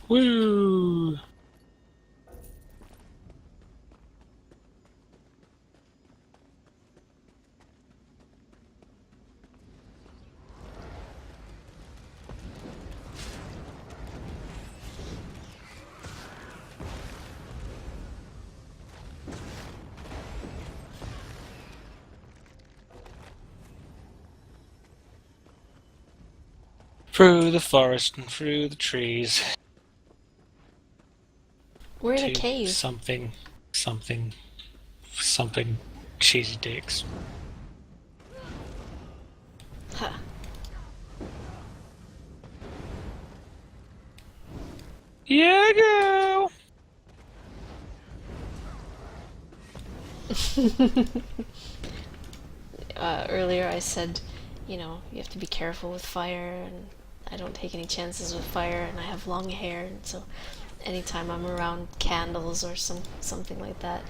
Woo! Through the forest and through the trees. We're in a to cave. something cheesy dicks. Huh. Yeah, girl! Earlier I said, you know, you have to be careful with fire, and I don't take any chances with fire, and I have long hair, and so anytime I'm around candles or something like that,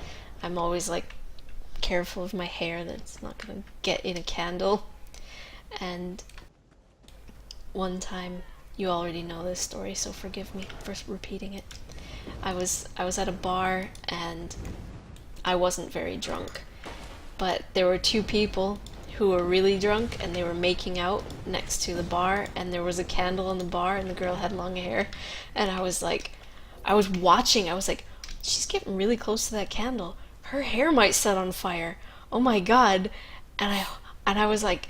I'm always like careful of my hair that it's not gonna get in a candle. And one time, you already know this story, so forgive me for repeating it. I was at a bar and I wasn't very drunk, but there were two people who were really drunk and they were making out next to the bar, and there was a candle in the bar and the girl had long hair, and I was watching, I was like, she's getting really close to that candle. Her hair might set on fire. Oh my god. And I was like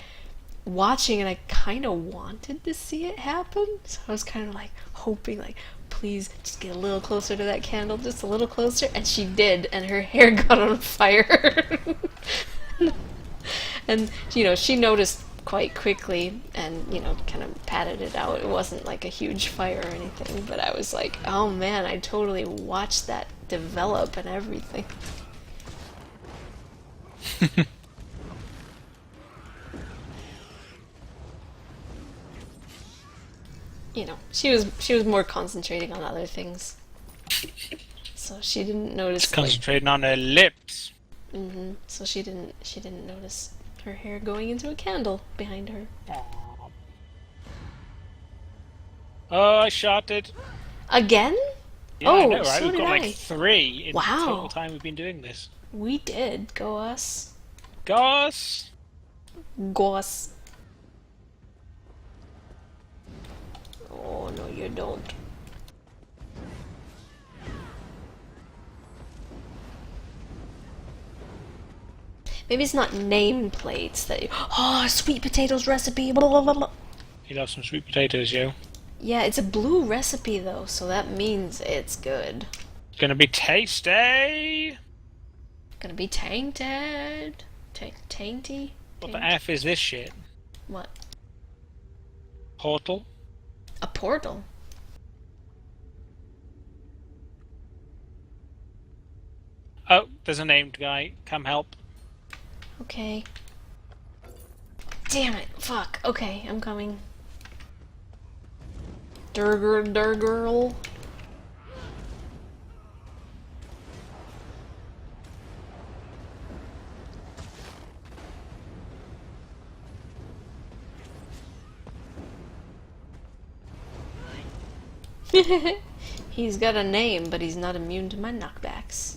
watching, and I kind of wanted to see it happen. So I was kind of like hoping, like, please just get a little closer to that candle, just a little closer. And she did, and her hair got on fire. And, you know, she noticed quite quickly and, you know, kind of patted it out. It wasn't like a huge fire or anything, but I was like, oh man, I totally watched that develop and everything. You know, she was more concentrating on other things, so she didn't notice. Just concentrating on her lips. So she didn't notice her hair going into a candle behind her. Aww. Oh, I shot it. Again? Yeah, oh, I know, right? so We've did got I. like 3 in the Wow. total time we've been doing this. We did. Go us. Goss! Go us. Oh, no, you don't. Maybe it's not nameplates that you... Oh, sweet potatoes recipe. Blah, blah, blah, blah. You'd have some sweet potatoes, yo. Yeah, it's a blue recipe, though, so that means it's good. It's gonna be tasty! Gonna be tainted. Tainty? What the F is this shit? What? Portal? A portal? Oh, there's a named guy. Come help. Okay. Damn it. Fuck. Okay, I'm coming. Durgirl. He's got a name, but he's not immune to my knockbacks.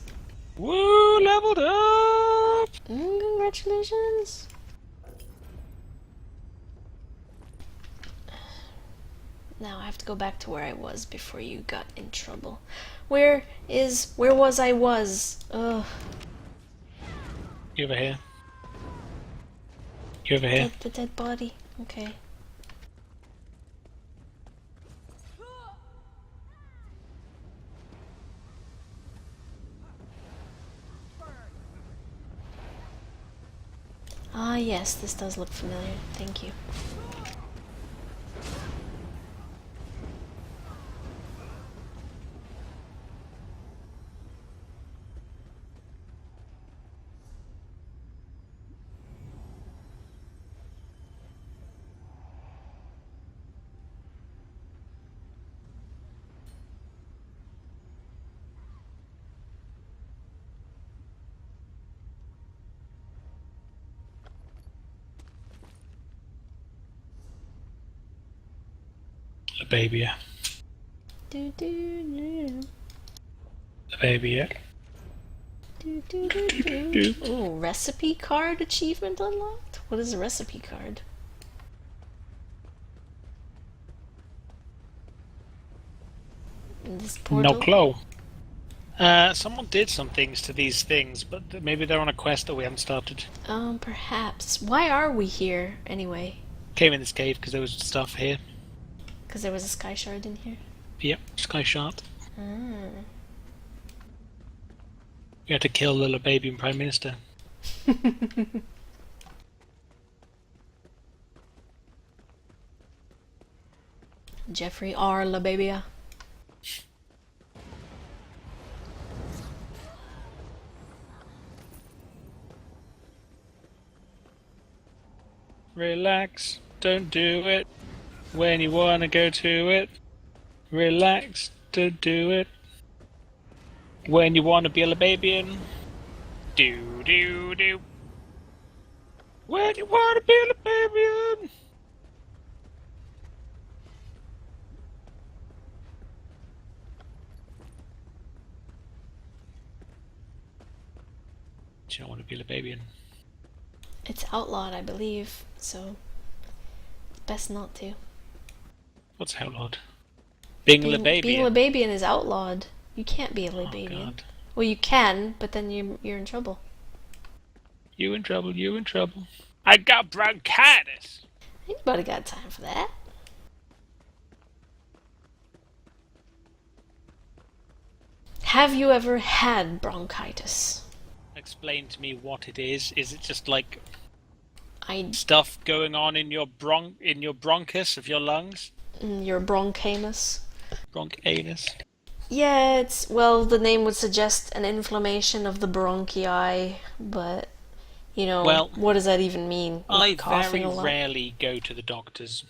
Woo! Leveled up! Congratulations! Now I have to go back to where I was before you got in trouble. Where was I was? Ugh. You over here. You over here. The dead body. Okay. Ah, yes, this does look familiar. Thank you. A baby, yeah. Do do do. A baby, yeah. Do do do do. Ooh, recipe card achievement unlocked? What is a recipe card? In this portal? No glow. Someone did some things to these things, but maybe they're on a quest that we haven't started. Perhaps. Why are we here, anyway? Came in this cave because there was stuff here. Because there was a sky shard in here? Yep, sky shard. Mm. We had to kill the little baby and Prime Minister. Jeffrey R. LaBabia. Relax, don't do it. When you wanna go to it. Relax, don't do it. When you wanna be a Lababian. Do do do. When you wanna be a Lababian. Do you not want to be a Lababian? It's outlawed, I believe, so best not to. What's outlawed? Being a Lababian? Being Lababian is outlawed. You can't be a Lababian. Oh, God. Well, you can, but then you're in trouble. You in trouble, you in trouble. I got bronchitis! Anybody got time for that? Have you ever had bronchitis? Explain to me what it is. Is it just like I stuff going on in your bronchus of your lungs? Your bronchitis? Bronchitis? Yeah, well, the name would suggest an inflammation of the bronchi, but, you know, Well, what does that even mean? I Coughing very a lot? rarely go to the doctors.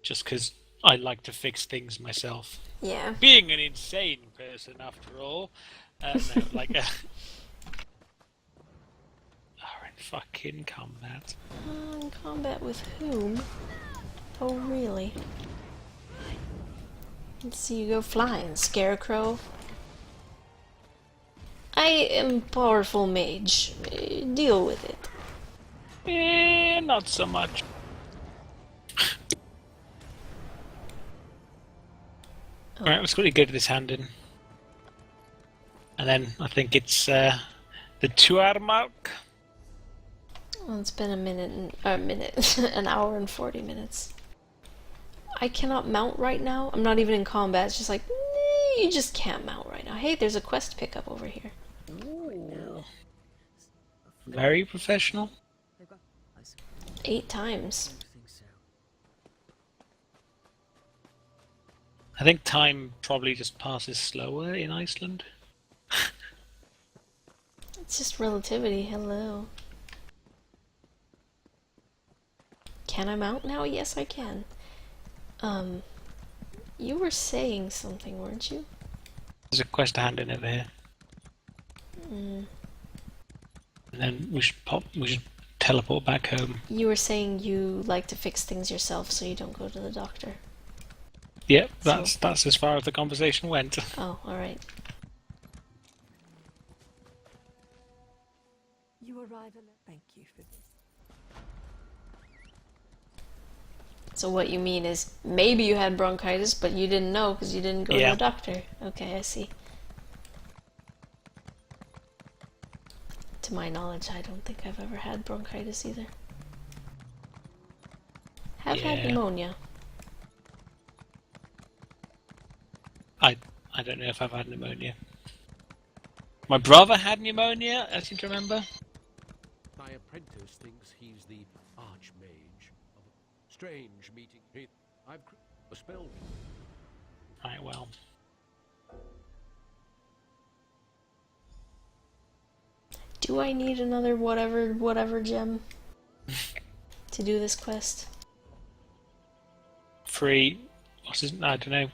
Just because I like to fix things myself. Yeah. Being an insane person, after all. No, like... are in fucking combat. In combat with whom? Oh, really? Let's see you go flying, Scarecrow. I am powerful mage. Deal with it. Not so much. Alright, let's quickly go to this hand in. And then I think it's the 2 hour mark. Well, it's been an hour and 40 minutes. I cannot mount right now. I'm not even in combat. It's just like, you just can't mount right now. Hey, there's a quest pickup over here. Ooh. Very professional. 8 times. I think time probably just passes slower in Iceland. It's just relativity. Hello. Can I mount now? Yes, I can. You were saying something, weren't you? There's a quest to hand in over here. Mm. And then we should teleport back home. You were saying you like to fix things yourself so you don't go to the doctor. Yep, So- that's as far as the conversation went. Oh, alright. You arrive at. Thank you for this. So what you mean is maybe you had bronchitis, but you didn't know because you didn't go to Yeah. a doctor. Okay, I see. To my knowledge, I don't think I've ever had bronchitis either. Have had Yeah. pneumonia. I don't know if I've had pneumonia. My brother had pneumonia, I seem to remember. My apprentice thinks he's the archmage of a strange meeting. I've a spell. Right, well. Do I need another whatever gem to do this quest? Free. What's his? I don't know.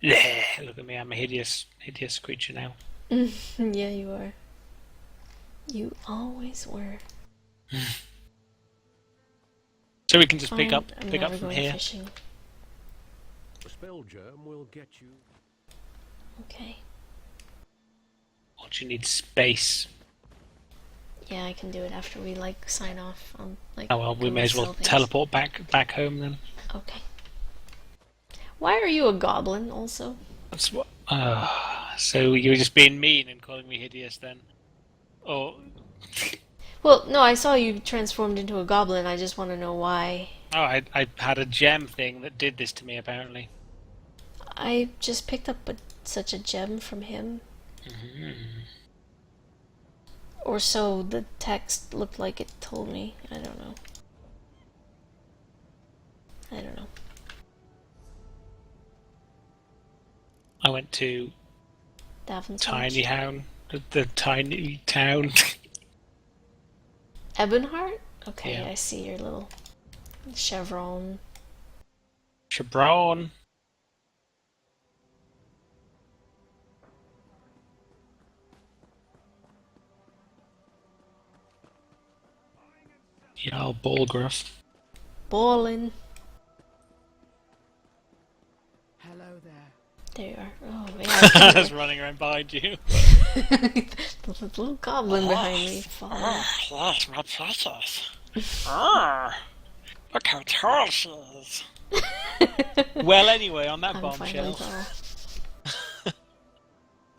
Yeah, look at me. I'm a hideous creature now. Yeah, you are. You always were. So we can just Fine, pick up I'm from never going here. fishing. A spell germ will get you. Okay. Or do you need space? Yeah, I can do it after we like sign off on like. Oh well, we go may and as well sell things. teleport back home then. Okay. Why are you a goblin also? That's what. So you were just being mean and calling me hideous then? Or Well, no, I saw you transformed into a goblin. I just want to know why. oh, I had a gem thing that did this to me apparently. I just picked up such a gem from him. Or so the text looked like it told me. I don't know. I don't know. I went to Davin's Tiny Watch. Hound, the tiny town. Ebonheart? Okay, Yeah. I see your little chevron. Chabron. Yeah, Balgruff. Ballin'. Hello there. There you are. Oh, I yeah. was running around behind you. The little goblin behind me. Falling. Yes, my precious. Look how tall she is. Well, anyway, on that I'm bombshell, finally tall.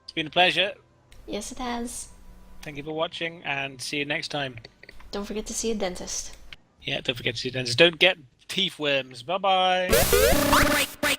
it's been a pleasure. Yes, it has. Thank you for watching, and see you next time. Don't forget to see a dentist. Yeah, don't forget to see dentists. Don't get teeth worms. Bye bye.